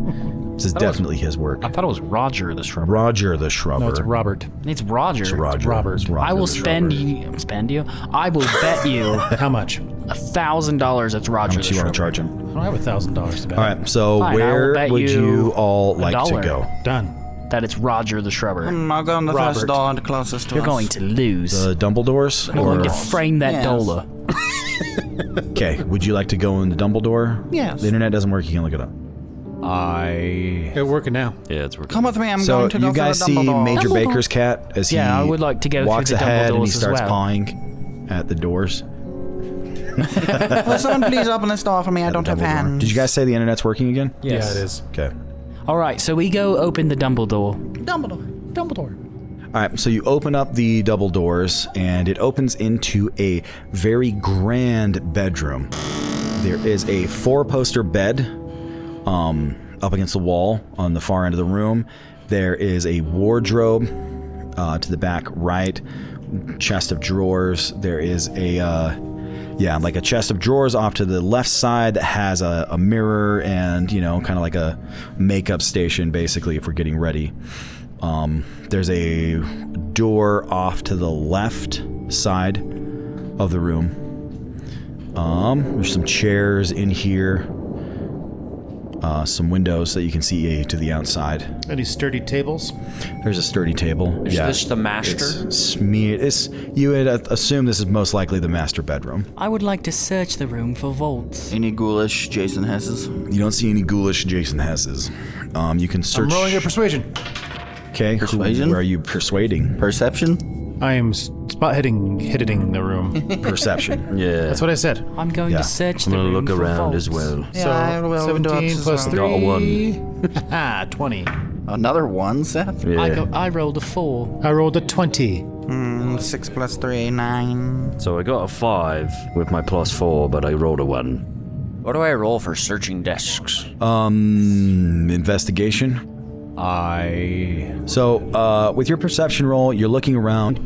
This is definitely his work. I thought it was Roger the Shrubber. Roger the Shrubber. No, it's Robert. It's Roger. It's Roger. Robert. It's Roger I will the spend Shrubber. you. I will bet you How much? $1,000 it's Roger How much the you want to Shrubber. charge him? I don't have $1,000 to bet. All right, so Fine, I will where bet would you you all like to $1. go? Done. That it's Roger the Shrubber. I'll go on the first Robert. door, the closest to You're us. going to lose. The Dumbledores? You're going to frame that Yes. dollar. Okay, would you like to go in the Dumbledore? Yes. The internet doesn't work, you can look it up. It's working now. Yeah, it's working. Come with me, I'm So going to go you guys through the see Dumbledore. Major Baker's cat as he Yeah, I would like to go through walks the ahead and he Dumbledores as starts well. pawing at the doors. Will someone please open this door for me? I don't have Dumbledore. hands. Did you guys say the internet's working again? Yes. Yeah, it is. Okay. All right, so we go open the Dumbledore. Dumbledore. All right, so you open up the double doors, and it opens into a very grand bedroom. There is a 4-poster bed up against the wall on the far end of the room. There is a wardrobe to the back right, chest of drawers. There is like a chest of drawers off to the left side that has a mirror and, kind of like a makeup station, basically, if we're getting ready. There's a door off to the left side of the room. There's some chairs in here. Some windows that you can see to the outside. Any sturdy tables? There's a sturdy table. Is this the master? It's smeared. You would assume this is most likely the master bedroom. I would like to search the room for vaults. Any ghoulish Jason Hesses? You don't see any ghoulish Jason Hesses. You can search. I'm rolling a persuasion. Okay, Persuasion? where are you persuading? Perception? I am spot hitting the room. Perception. Yeah. That's what I said. I'm going Yeah. to search I'm the gonna room look for around vaults. as well. So I will do 17 it plus as 3. well. Ah, 20. Another one, Seth? Yeah. I rolled a 4. I rolled a 20. 6 plus 3, 9. So I got a 5 with my +4, but I rolled a 1. What do I roll for searching desks? Investigation. So, with your perception roll, you're looking around.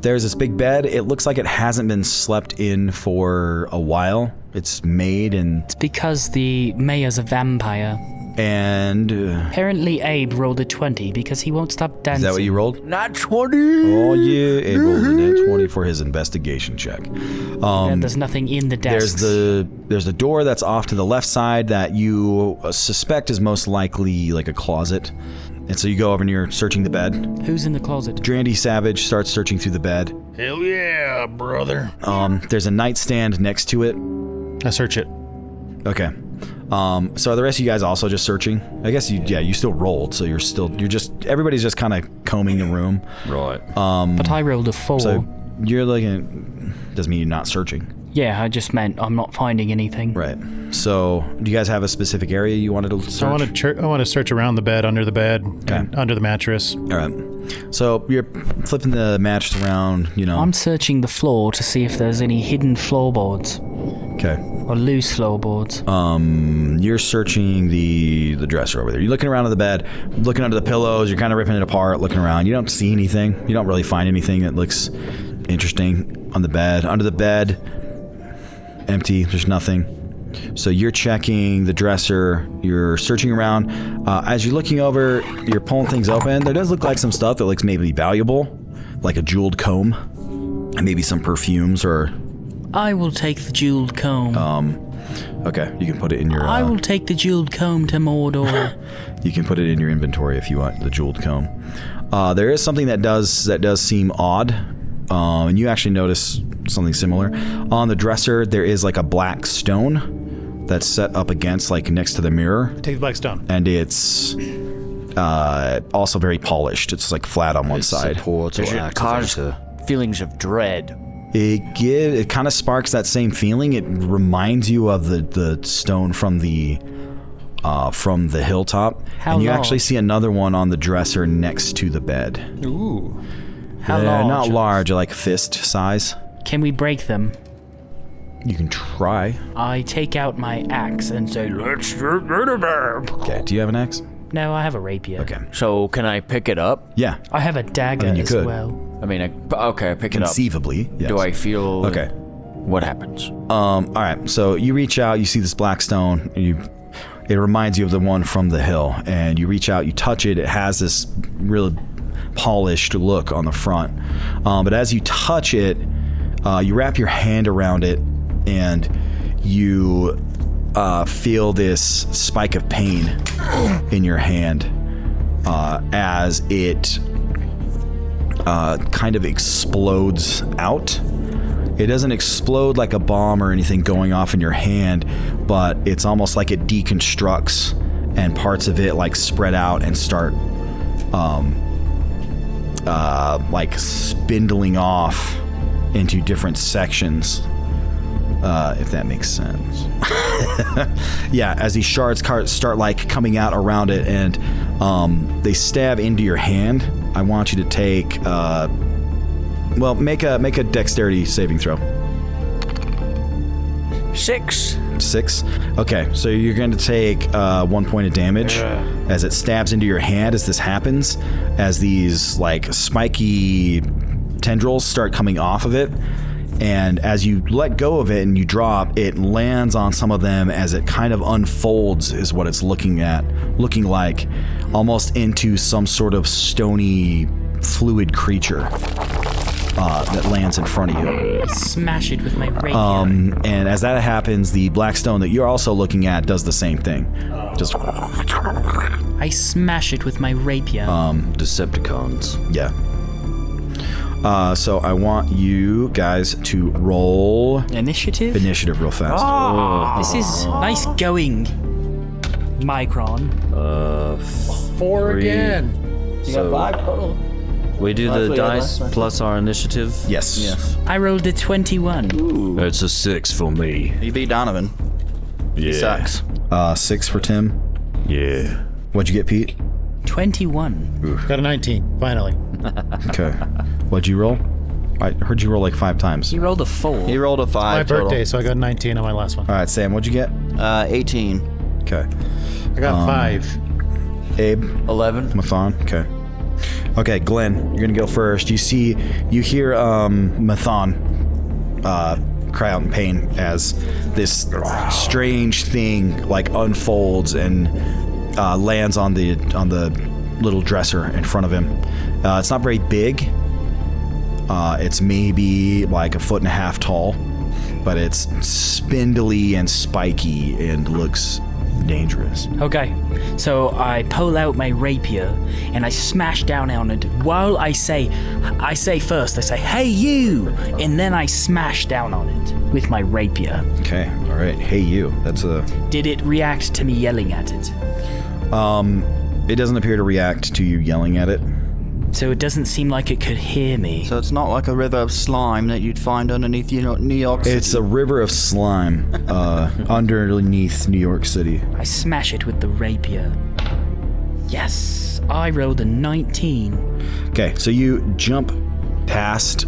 There's this big bed. It looks like it hasn't been slept in for a while. It's made and... It's because the mayor's a vampire. And... Apparently Abe rolled a 20 because he won't stop dancing. Is that what you rolled? Not 20! Oh, yeah. Abe rolled a net 20 for his investigation check. There's nothing in the desks. There's the door that's off to the left side that you suspect is most likely like a closet. And so you go over and you're searching the bed. Who's in the closet? Drandy Savage starts searching through the bed. Hell yeah, brother. There's a nightstand next to it. I search it. Okay. So are the rest of you guys also just searching? I guess you still rolled, so everybody's just kind of combing the room. Right. But I rolled a 4. So you're looking, doesn't mean you're not searching. Yeah, I just meant I'm not finding anything. Right. So do you guys have a specific area you wanted to search? I want to search around the bed, under the bed, Okay. and under the mattress. All right. So you're flipping the mattress around, I'm searching the floor to see if there's any hidden floorboards. Okay. Or loose floorboards. You're searching the dresser over there. You're looking around on the bed, looking under the pillows. You're kind of ripping it apart, looking around. You don't see anything. You don't really find anything that looks interesting on the bed. Under the bed, empty. There's nothing. So you're checking the dresser. You're searching around. As you're looking over, you're pulling things open. There does look like some stuff that looks maybe valuable, like a jeweled comb, and maybe some perfumes or... I will take the jeweled comb. Okay, you can put it in your... I will take the jeweled comb to Mordor. You can put it in your inventory if you want, the jeweled comb. There is something that does seem odd, and you actually notice something similar. On the dresser, there is like a black stone that's set up against, like next to the mirror. Take the black stone. And it's also very polished. It's like flat on one side. Does it cause feelings of dread? It kind of sparks that same feeling. It reminds you of the stone from the hilltop. How and you large? actually see another one on the dresser next to the bed. Ooh. How They're large? not large, like fist size. Can we break them? You can try. I take out my axe and say, let's get rid of them. Okay, do you have an axe? No, I have a rapier. Okay. So can I pick it up? Yeah. I have a dagger you as could. well. I mean, I pick it up. Conceivably, yes. Do I feel... Okay. What happens? All right, so you reach out, you see this black stone, it reminds you of the one from the hill, and you reach out, you touch it, it has this really polished look on the front. But as you touch it, you wrap your hand around it, and you feel this spike of pain in your hand as it kind of explodes out. It doesn't explode like a bomb or anything going off in your hand, but it's almost like it deconstructs and parts of it like spread out and start like spindling off into different sections, if that makes sense. Yeah, as these shards start like coming out around it and they stab into your hand. I want you to take make a dexterity saving throw. 6. 6. Okay, so you're going to take 1 point of damage as it stabs into your hand as this happens, as these like spiky tendrils start coming off of it. And as you let go of it and you drop, it lands on some of them as it kind of unfolds, is what it's looking like, almost into some sort of stony fluid creature that lands in front of you. I smash it with my rapier. And as that happens, the black stone that you're also looking at does the same thing. Just I smash it with my rapier. Decepticons. yeah. So I want you guys to roll Initiative? initiative real fast. This is nice going. Micron. 4 Three. again. So we do the dice plus our initiative. Yes. I rolled a 21. It's a 6 for me. You beat Donovan. He sucks. 6 for Tim. Yeah. What'd you get, Pete? 21. Got a 19, finally. Okay. What'd you roll? I heard you roll like 5 times. He rolled a 4. He rolled a 5 My total. birthday, so I got 19 on my last one. All right, Sam, what'd you get? 18. Okay. I got 5. Abe? 11. Mathon? Okay. Okay, Glenn, you're gonna go first. You hear Mathon cry out in pain as this strange thing like unfolds and lands on the little dresser in front of him. It's not very big. It's maybe like 1.5 feet tall, but it's spindly and spiky and looks dangerous. Okay, so I pull out my rapier and I smash down on it. While I say first, hey you, and then I smash down on it with my rapier. Okay, all right. Hey you. That's a. Did it react to me yelling at it? It doesn't appear to react to you yelling at it. So it doesn't seem like it could hear me. So it's not like a river of slime that you'd find underneath New York City. It's a river of slime underneath New York City. I smash it with the rapier. Yes, I rolled a 19. Okay, so you jump past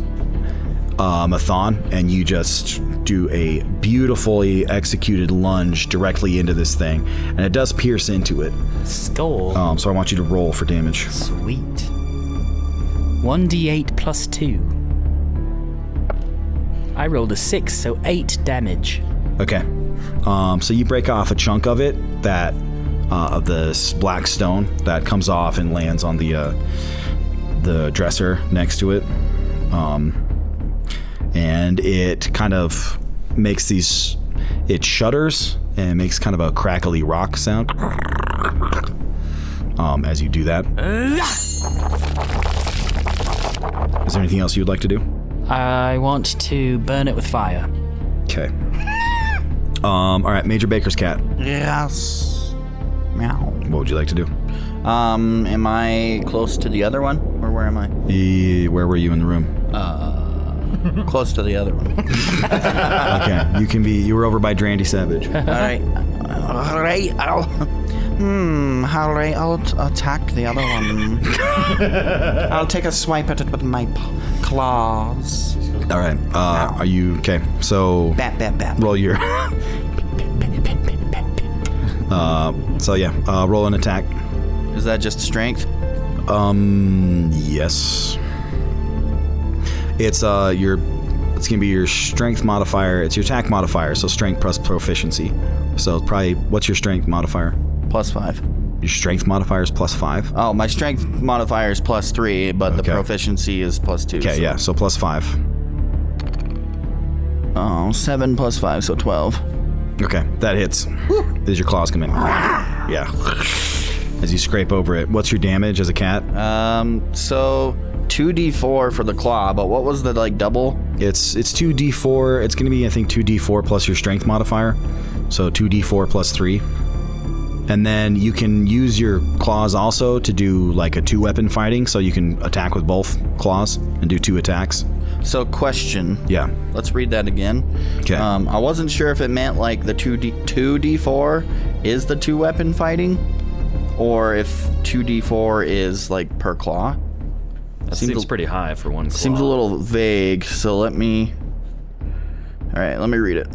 Mathon and you just do a beautifully executed lunge directly into this thing, and it does pierce into it. Skull. So I want you to roll for damage. Sweet. 1d8 plus 2. I rolled a 6, so 8 damage. Okay. So you break off a chunk of it that of this black stone that comes off and lands on the dresser next to it. And it kind of makes it shudders and makes kind of a crackly rock sound as you do that. Is there anything else you'd like to do? I want to burn it with fire. Okay. All right, Major Baker's cat. Yes. Meow. What would you like to do? Am I close to the other one, or where am I? Where were you in the room? Close to the other one. Okay, you were over by Drandy Savage. All right, I'll attack the other one. I'll take a swipe at it with my claws. All right, are you okay? So Bat. roll your. Roll an attack. Is that just strength? Yes. It's gonna be your strength modifier. It's your attack modifier, so strength plus proficiency. So probably, what's your strength modifier? +5. Your strength modifier is +5. Oh, my strength modifier is +3, but the Okay. proficiency is +2. Okay, so. yeah, so +5. Oh, 7 + 5, so 12. Okay, that hits. As your claws come in. Yeah. As you scrape over it. What's your damage as a cat? So 2d4 for the claw, but what was the double? It's 2d4. It's going to be, I think, 2d4 plus your strength modifier. So 2d4 plus 3. And then you can use your claws also to do like a 2-weapon fighting, so you can attack with both claws and do 2 attacks. So question. Yeah. Let's read that again. Okay. I wasn't sure if it meant like the 2d4 is the 2-weapon fighting, or if 2d4 is like per claw. That seems pretty high for one claw. Seems a little vague, so let me read it.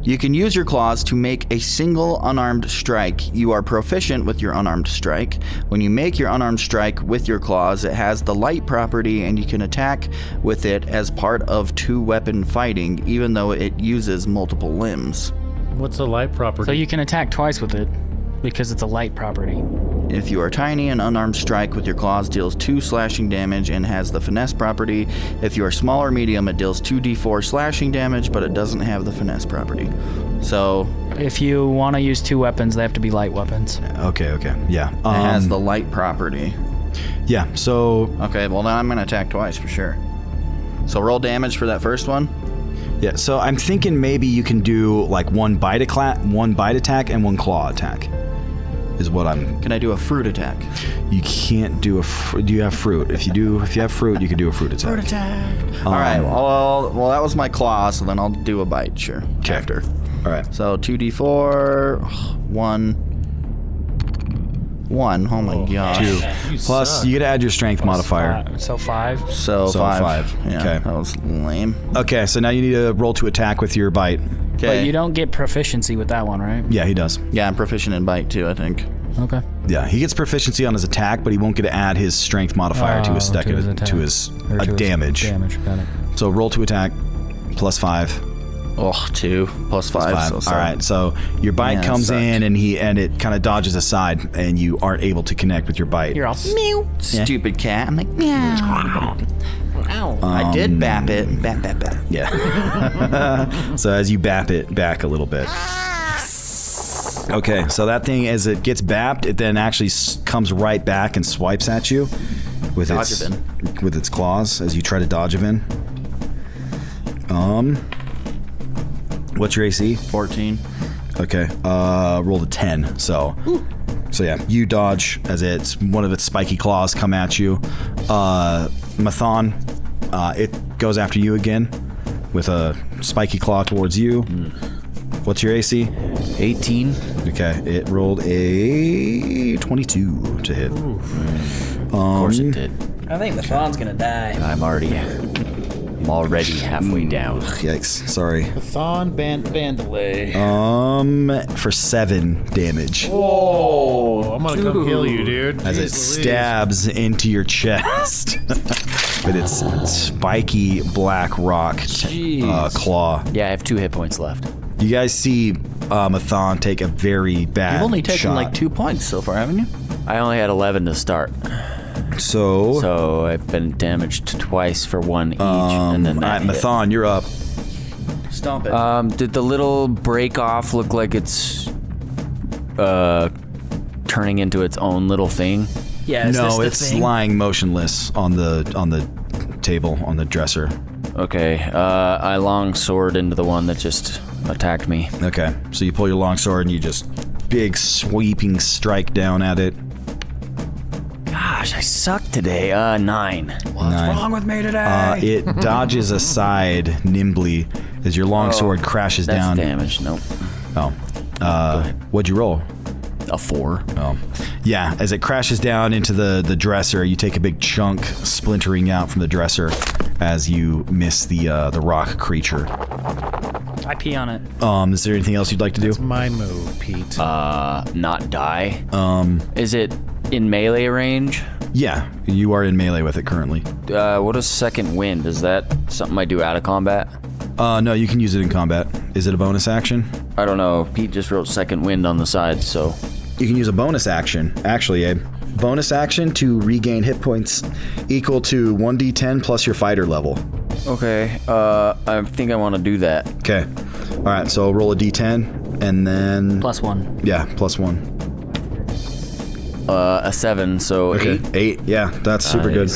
You can use your claws to make a single unarmed strike. You are proficient with your unarmed strike. When you make your unarmed strike with your claws, it has the light property, and you can attack with it as part of 2-weapon fighting, even though it uses multiple limbs. What's the light property? So you can attack twice with it because it's a light property. If you are tiny, an unarmed strike with your claws deals 2 slashing damage and has the finesse property. If you are small or medium, it deals 2d4 slashing damage, but it doesn't have the finesse property. So If you want to use 2 weapons, they have to be light weapons. Okay, yeah. it has the light property. Yeah, so... Okay, well then I'm going to attack twice for sure. So roll damage for that first one. Yeah, so I'm thinking maybe you can do like one bite attack and 1 claw attack. Is what I'm... Can I do a fruit attack? You can't do do you have fruit? If you have fruit, you can do a fruit attack. Fruit attack. All right, well, that was my claw, so then I'll do a bite, sure. Okay. After. All right. So 2d4, 1. 1. Oh my gosh. 2. Plus, you get to add your strength modifier. So 5. So 5. Yeah, Okay. that was lame. Okay, so now you need to roll to attack with your bite. Okay. But you don't get proficiency with that one, right? Yeah, he does. Yeah, I'm proficient in bite too, I think. Okay. Yeah, he gets proficiency on his attack, but he won't get to add his strength modifier to his attack. to his Or to his damage. Damage, got it. So roll to attack, plus 5. Oh, 2 plus 5. So All 7. right, so your bite Yeah, comes sucked. in, and it kind of dodges aside, and you aren't able to connect with your bite. You're all meow. Stupid cat. I'm like, meow. I did bap it. Bap, bap, bap. Yeah. So as you bap it back a little bit. Okay, so that thing, as it gets bapped, it then actually comes right back and swipes at you with its claws as you try to dodge him in. What's your AC? 14. Okay. Roll a 10. So yeah, you dodge as one of its spiky claws come at you. Mathon, it goes after you again with a spiky claw towards you. What's your AC? 18. Okay, it rolled a 22 to hit. Of course it did. I think the fawn's gonna die. I'm already halfway down. Yikes, sorry. Thon Bandalay. For 7 damage. Whoa! I'm gonna come kill you, dude. As it stabs into your chest with its spiky black rock claw. Yeah, I have 2 hit points left. You guys see Mathon take a very bad You've only taken shot. like 2 points so far, haven't you? I only had 11 to start. So I've been damaged twice for 1 each, and then that hit. Mathon, you're up. Stomp it. Did the little break off look like it's turning into its own little thing? Yeah, No, it's lying motionless on the table, on the dresser. Okay, I long sword into the one that just attacked me. Okay, so you pull your longsword and you just big sweeping strike down at it. Gosh, I suck today. 9. What's wrong with me today? It dodges aside nimbly as your longsword crashes That's down. damage. Nope. Oh. What'd you roll? A 4. Oh. Yeah, as it crashes down into the dresser, you take a big chunk splintering out from the dresser as you miss the rock creature. I pee on it. Is there anything else you'd like to do? It's my move, Pete. Not die. Is it in melee range? Yeah, you are in melee with it currently. What is second wind? Is that something I do out of combat? No, you can use it in combat. Is it a bonus action? I don't know. Pete just wrote second wind on the side, so... You can use a bonus action. Actually, a bonus action to regain hit points equal to 1d10 plus your fighter level. Okay, I think I want to do that. Okay. All right, so roll a d10 and then... +1. Yeah, +1. A 7, so 8. 8, yeah, that's super good.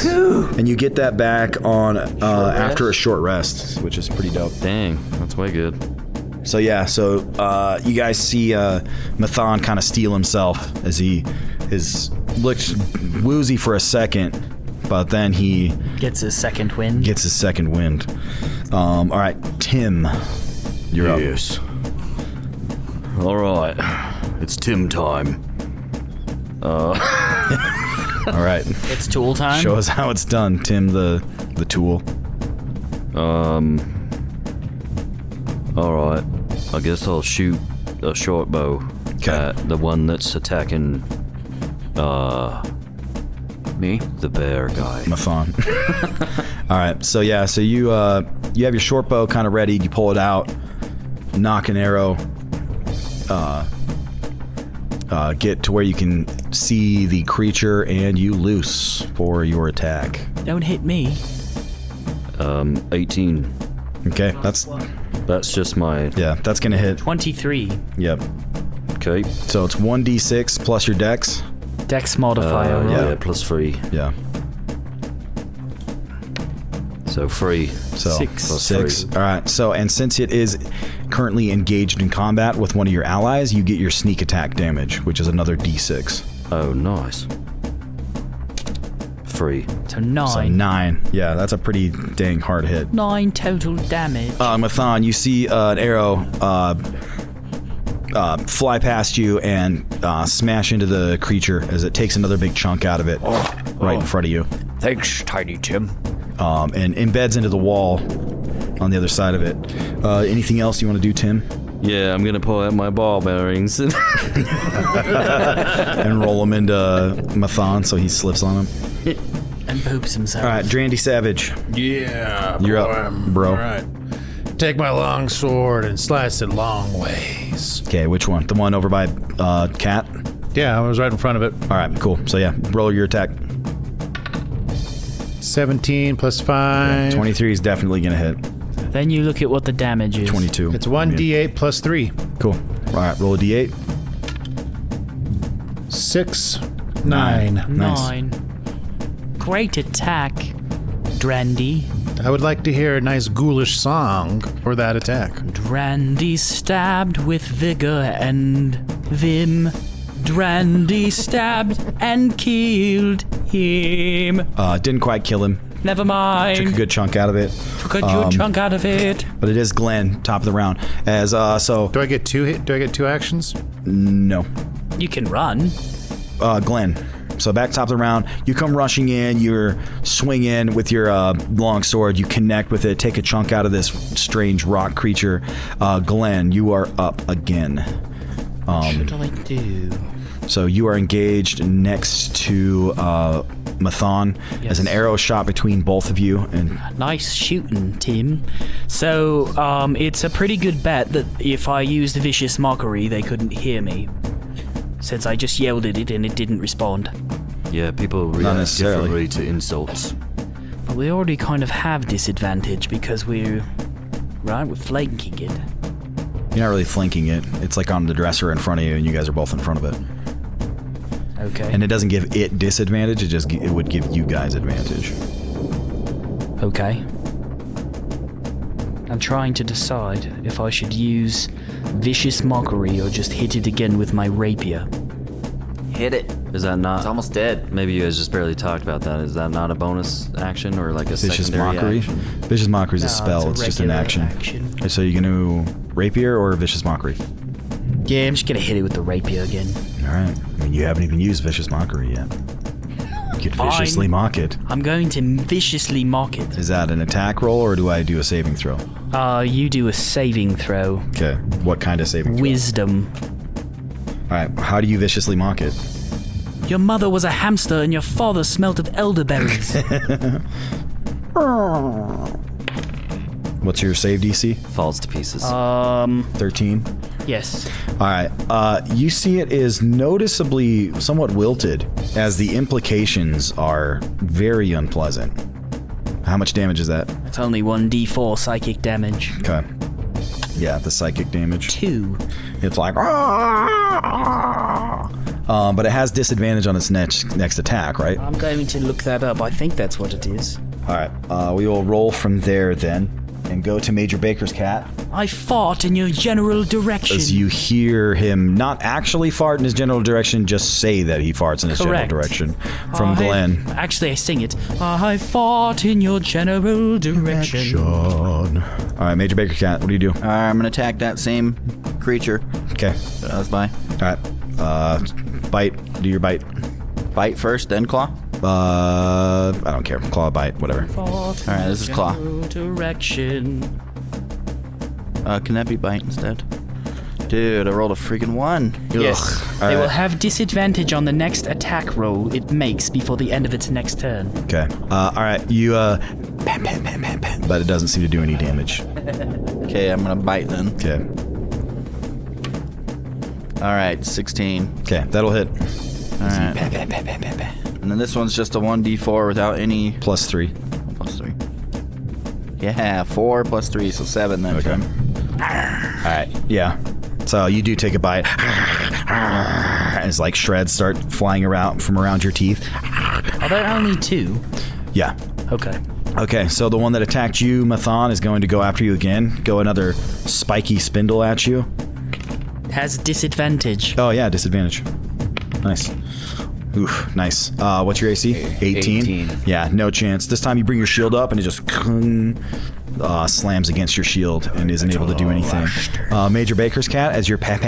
And you get that back on after a short rest, which is pretty dope. Dang, that's way good. So yeah, you guys see Mathon kind of steel himself as he looks woozy for a second, but then he Gets his second wind. gets his second wind. All right, Tim, you're up. Yes. All right. It's Tim time. All right, It's tool time. show us how it's done, Tim, the tool. All right. I guess I'll shoot a short bow at the one that's attacking Me? the bear guy. Mathon. All right, so yeah, so you have your short bow kind of ready. You pull it out, knock an arrow, get to where you can see the creature, and you loose for your attack. Don't hit me. 18. Okay, that's just my... that's gonna hit. 23. Yep. Okay. So it's 1d6 plus your dex. Dex modifier. Yeah, right? +3. Yeah. So 3. So 6. Plus 6. 3. All right. So, and since it is currently engaged in combat with one of your allies, you get your sneak attack damage, which is another d6. Oh, nice. 3. So 9. So 9. Yeah, that's a pretty dang hard hit. 9 total damage. Mathon, you see an arrow fly past you and smash into the creature as it takes another big chunk out of it right in front of you. Thanks, Tiny Tim. And embeds into the wall on the other side of it. Anything else you want to do, Tim? Yeah, I'm gonna pull out my ball bearings and And roll him into Mathon so he slips on him. And poops himself. All right, Drandy Savage. Yeah, You're up, bro. All right. Take my long sword and slice it long ways. Okay, which one? The one over by Cat? Yeah, I was right in front of it. All right, cool. So yeah, roll your attack. 17 plus 5. 23 is definitely gonna hit. Then you look at what the damage is. 22. It's 1d8 plus 3. Cool. All right, roll a d8. 6, 9. Nice. 9. Great attack, Drandy. I would like to hear a nice ghoulish song for that attack. Drandy stabbed with vigor and vim. Drandy stabbed and killed him. Didn't quite kill him. Never mind. Took a good chunk out of it. Took a good chunk out of it. But it is Glenn, top of the round. As so. Do I get 2 actions? No. You can run. Glenn. So back top of the round, you come rushing in, you're swinging with your long sword, you connect with it, take a chunk out of this strange rock creature. Glenn, you are up again. What should I do? So you are engaged next to Mathon as an arrow shot between both of you. And Nice shooting, Tim. So, it's a pretty good bet that if I used Vicious Mockery, they couldn't hear me. Since I just yelled at it and it didn't respond. yeah, people react necessarily. differently to insults. But we already kind of have disadvantage because we're flanking it. you're not really flanking it. It's like on the dresser in front of you, and you guys are both in front of it. Okay. And it doesn't give it disadvantage, it would give you guys advantage. Okay. I'm trying to decide if I should use Vicious Mockery or just hit it again with my rapier. Hit it. Is that not? It's almost dead. Maybe you guys just barely talked about that. Is that not a bonus action or like a Vicious secondary Mockery? action? Vicious Mockery is a No, spell, it's it's a just an regular action. So you're going to Rapier or Vicious Mockery? Yeah, I'm just gonna hit it with the rapier again. Alright. I mean, you haven't even used Vicious Mockery yet. You could viciously mock it. I'm going to viciously mock it. Is that an attack roll, or do I do a saving throw? You do a saving throw. Okay. What kind of saving throw? Wisdom. Alright, how do you viciously mock it? Your mother was a hamster and your father smelt of elderberries. What's your save DC? Falls to pieces. 13? Yes. Alright, you see it is noticeably somewhat wilted, as the implications are very unpleasant. How much damage is that? It's only 1d4 psychic damage. Okay. Yeah, the psychic damage. 2. It's like, but it has disadvantage on its next attack, right? I'm going to look that up. I think that's what it is. Alright, we will roll from there then, and go to Major Baker's cat. I fought in your general direction. As you hear him not actually fart in his general direction, just say that he farts in his Correct. general direction. From Glenn. Actually, I sing it. I fought in your general direction. Alright, Major Baker cat, what do you do? I'm gonna attack that same creature. Okay. That was by Alright. Bite. Do your bite. bite first, then claw. I don't care. Claw, bite, whatever. All right, this is claw. Direction. Can that be bite instead? Dude, I rolled a freaking 1. Yes. All They will right. have disadvantage on the next attack roll it makes before the end of its next turn. Okay. Alright, you, bam, bam, bam, bam, bam, but it doesn't seem to do any damage. Okay, I'm gonna bite then. Okay. All right, 16. Okay, that'll hit. All right. And then this one's just a 1d4 without any Plus 3. plus 3. Yeah, 4 plus 3, so 7 then. Okay. Alright, yeah. So you do take a bite. As like shreds start flying around from around your teeth. Are there only 2? Yeah. Okay. Okay, so the one that attacked you, Mathon, is going to go after you again. Go another spiky spindle at you. Has disadvantage. Oh yeah, disadvantage. Nice. Oof, nice. What's your AC? 18? 18. Yeah, no chance. This time you bring your shield up and it just slams against your shield and isn't able to do anything. Major Baker's cat, as your pat.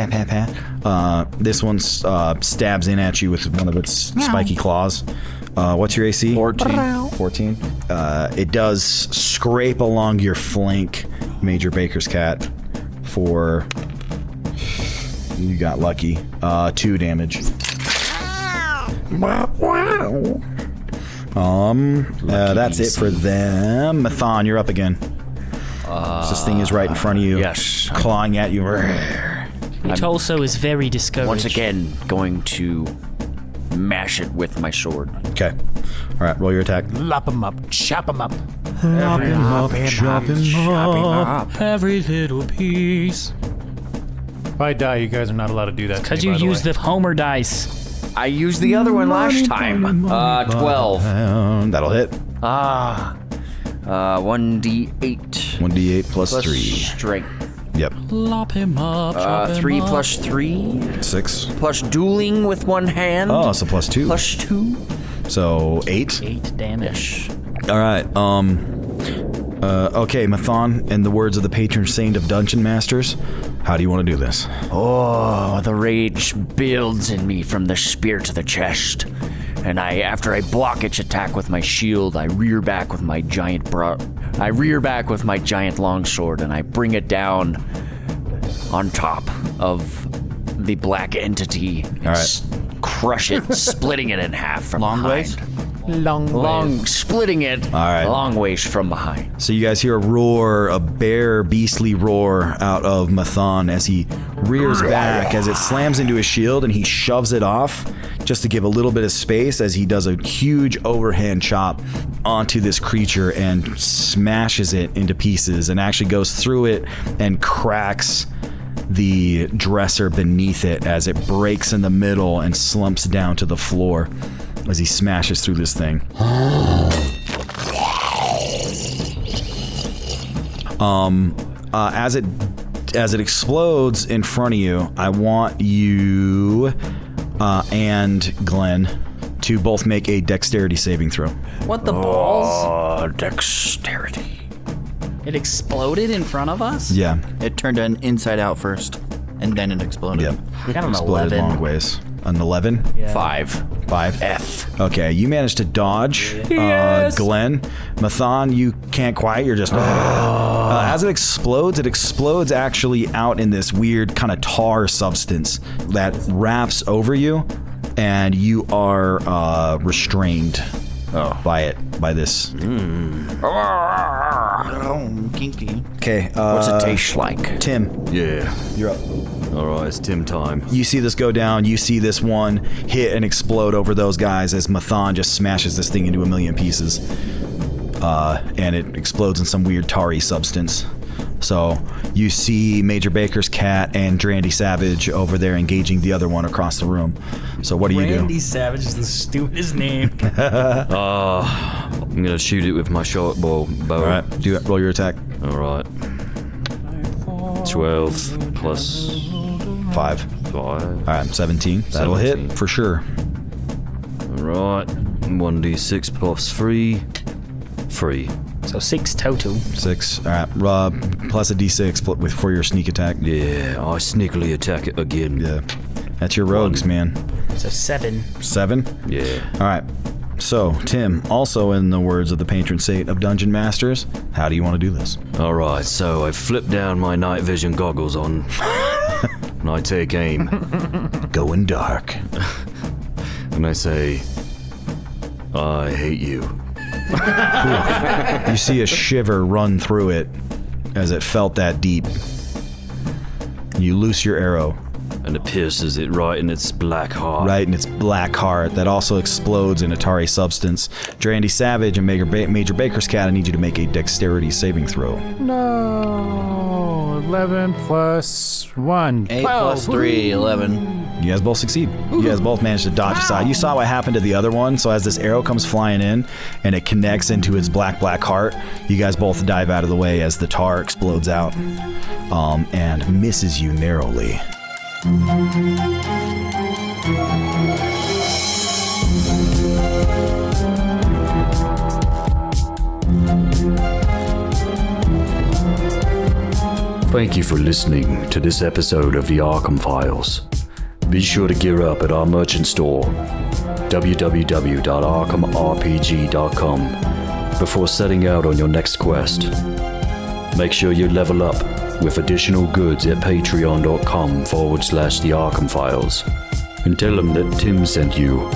This one stabs in at you with one of its spiky claws. What's your AC? 14. It does scrape along your flank, Major Baker's cat, for... You got lucky. 2 damage. That's it for them. Mathon, you're up again. This thing is right in front of you. Yes. Clawing at you. It also is very discouraged. Once again, going to mash it with my sword. Okay. All right, roll your attack. Lop him up, chop him up. Chop him up. Every little piece. If I die, you guys are not allowed to do that. Because you used the Homer dice. I used the other one last time. 12. That'll hit. 1d8. 1d8 plus 3. Strength. Yep. Lop him up. 3 plus 3. 6. Plus dueling with one hand. Oh, so plus 2. Plus 2. So 8. 8 damage. All right. Okay, Mathon, in the words of the patron saint of Dungeon Masters, how do you want to do this? Oh, the rage builds in me from the spear to the chest. And after I block its attack with my shield, I rear back with my giant longsword, and I bring it down on top of the black entity. All right. Crush it, splitting it in half from Long behind. ways? Long, splitting it. All right. Long ways from behind. So you guys hear a roar, a bare, beastly roar out of Mathon as he rears back, as it slams into his shield, and he shoves it off just to give a little bit of space as he does a huge overhand chop onto this creature and smashes it into pieces and actually goes through it and cracks the dresser beneath it as it breaks in the middle and slumps down to the floor as he smashes through this thing. As it explodes in front of you, I want you and Glenn to both make a dexterity saving throw. What the balls? Dexterity. It exploded in front of us? Yeah. It turned an inside out first, and then it exploded. Yeah. We got an Exploded 11. long ways. An 11? 5. 5? F. Okay, you managed to dodge, Yes. Glenn. Mathon, you can't quite. You're just... as it explodes actually out in this weird kind of tar substance that wraps over you, and you are restrained by this. Oh, kinky. Okay. What's it taste like? Tim, Yeah. you're up. All right, it's Tim time. You see this go down. You see this one hit and explode over those guys as Mathon just smashes this thing into a million pieces. And it explodes in some weird tarry substance. So you see Major Baker's cat and Drandy Savage over there engaging the other one across the room. So what do you do? Randy Savage is the stupidest name. I'm gonna shoot it with my short bow. All right, roll your attack. All right. 12 plus 5. 5. All right, 17. That'll 17. hit for sure. All right. 1d6 plus 3. 3. So 6 total. 6. All right, plus a d6 for your sneak attack. Yeah, I sneakily attack it again. Yeah, that's your rogues, man. So 7. 7. Yeah. All right. So, Tim, also in the words of the patron saint of Dungeon Masters, how do you want to do this? All right, so I flip down my night vision goggles on, and I take aim, Going dark. and I say, I hate you. You see a shiver run through it as it felt that deep. You loose your arrow And it pierces it right in its black heart. right in its black heart that also explodes in Atari substance. Drandy Savage and Major Baker's cat, I need you to make a dexterity saving throw. No. 11 plus 1. 8 plus 3, 11. You guys both succeed. You guys both managed to dodge aside. You saw what happened to the other one, so as this arrow comes flying in and it connects into its black heart, you guys both dive out of the way as the tar explodes out and misses you narrowly. Thank you for listening to this episode of the Arkham Files. Be sure to gear up at our merchant store, www.arkhamrpg.com, before setting out on your next quest. Make sure you level up with additional goods at patreon.com/The Arkham Files. And tell them that Tim sent you.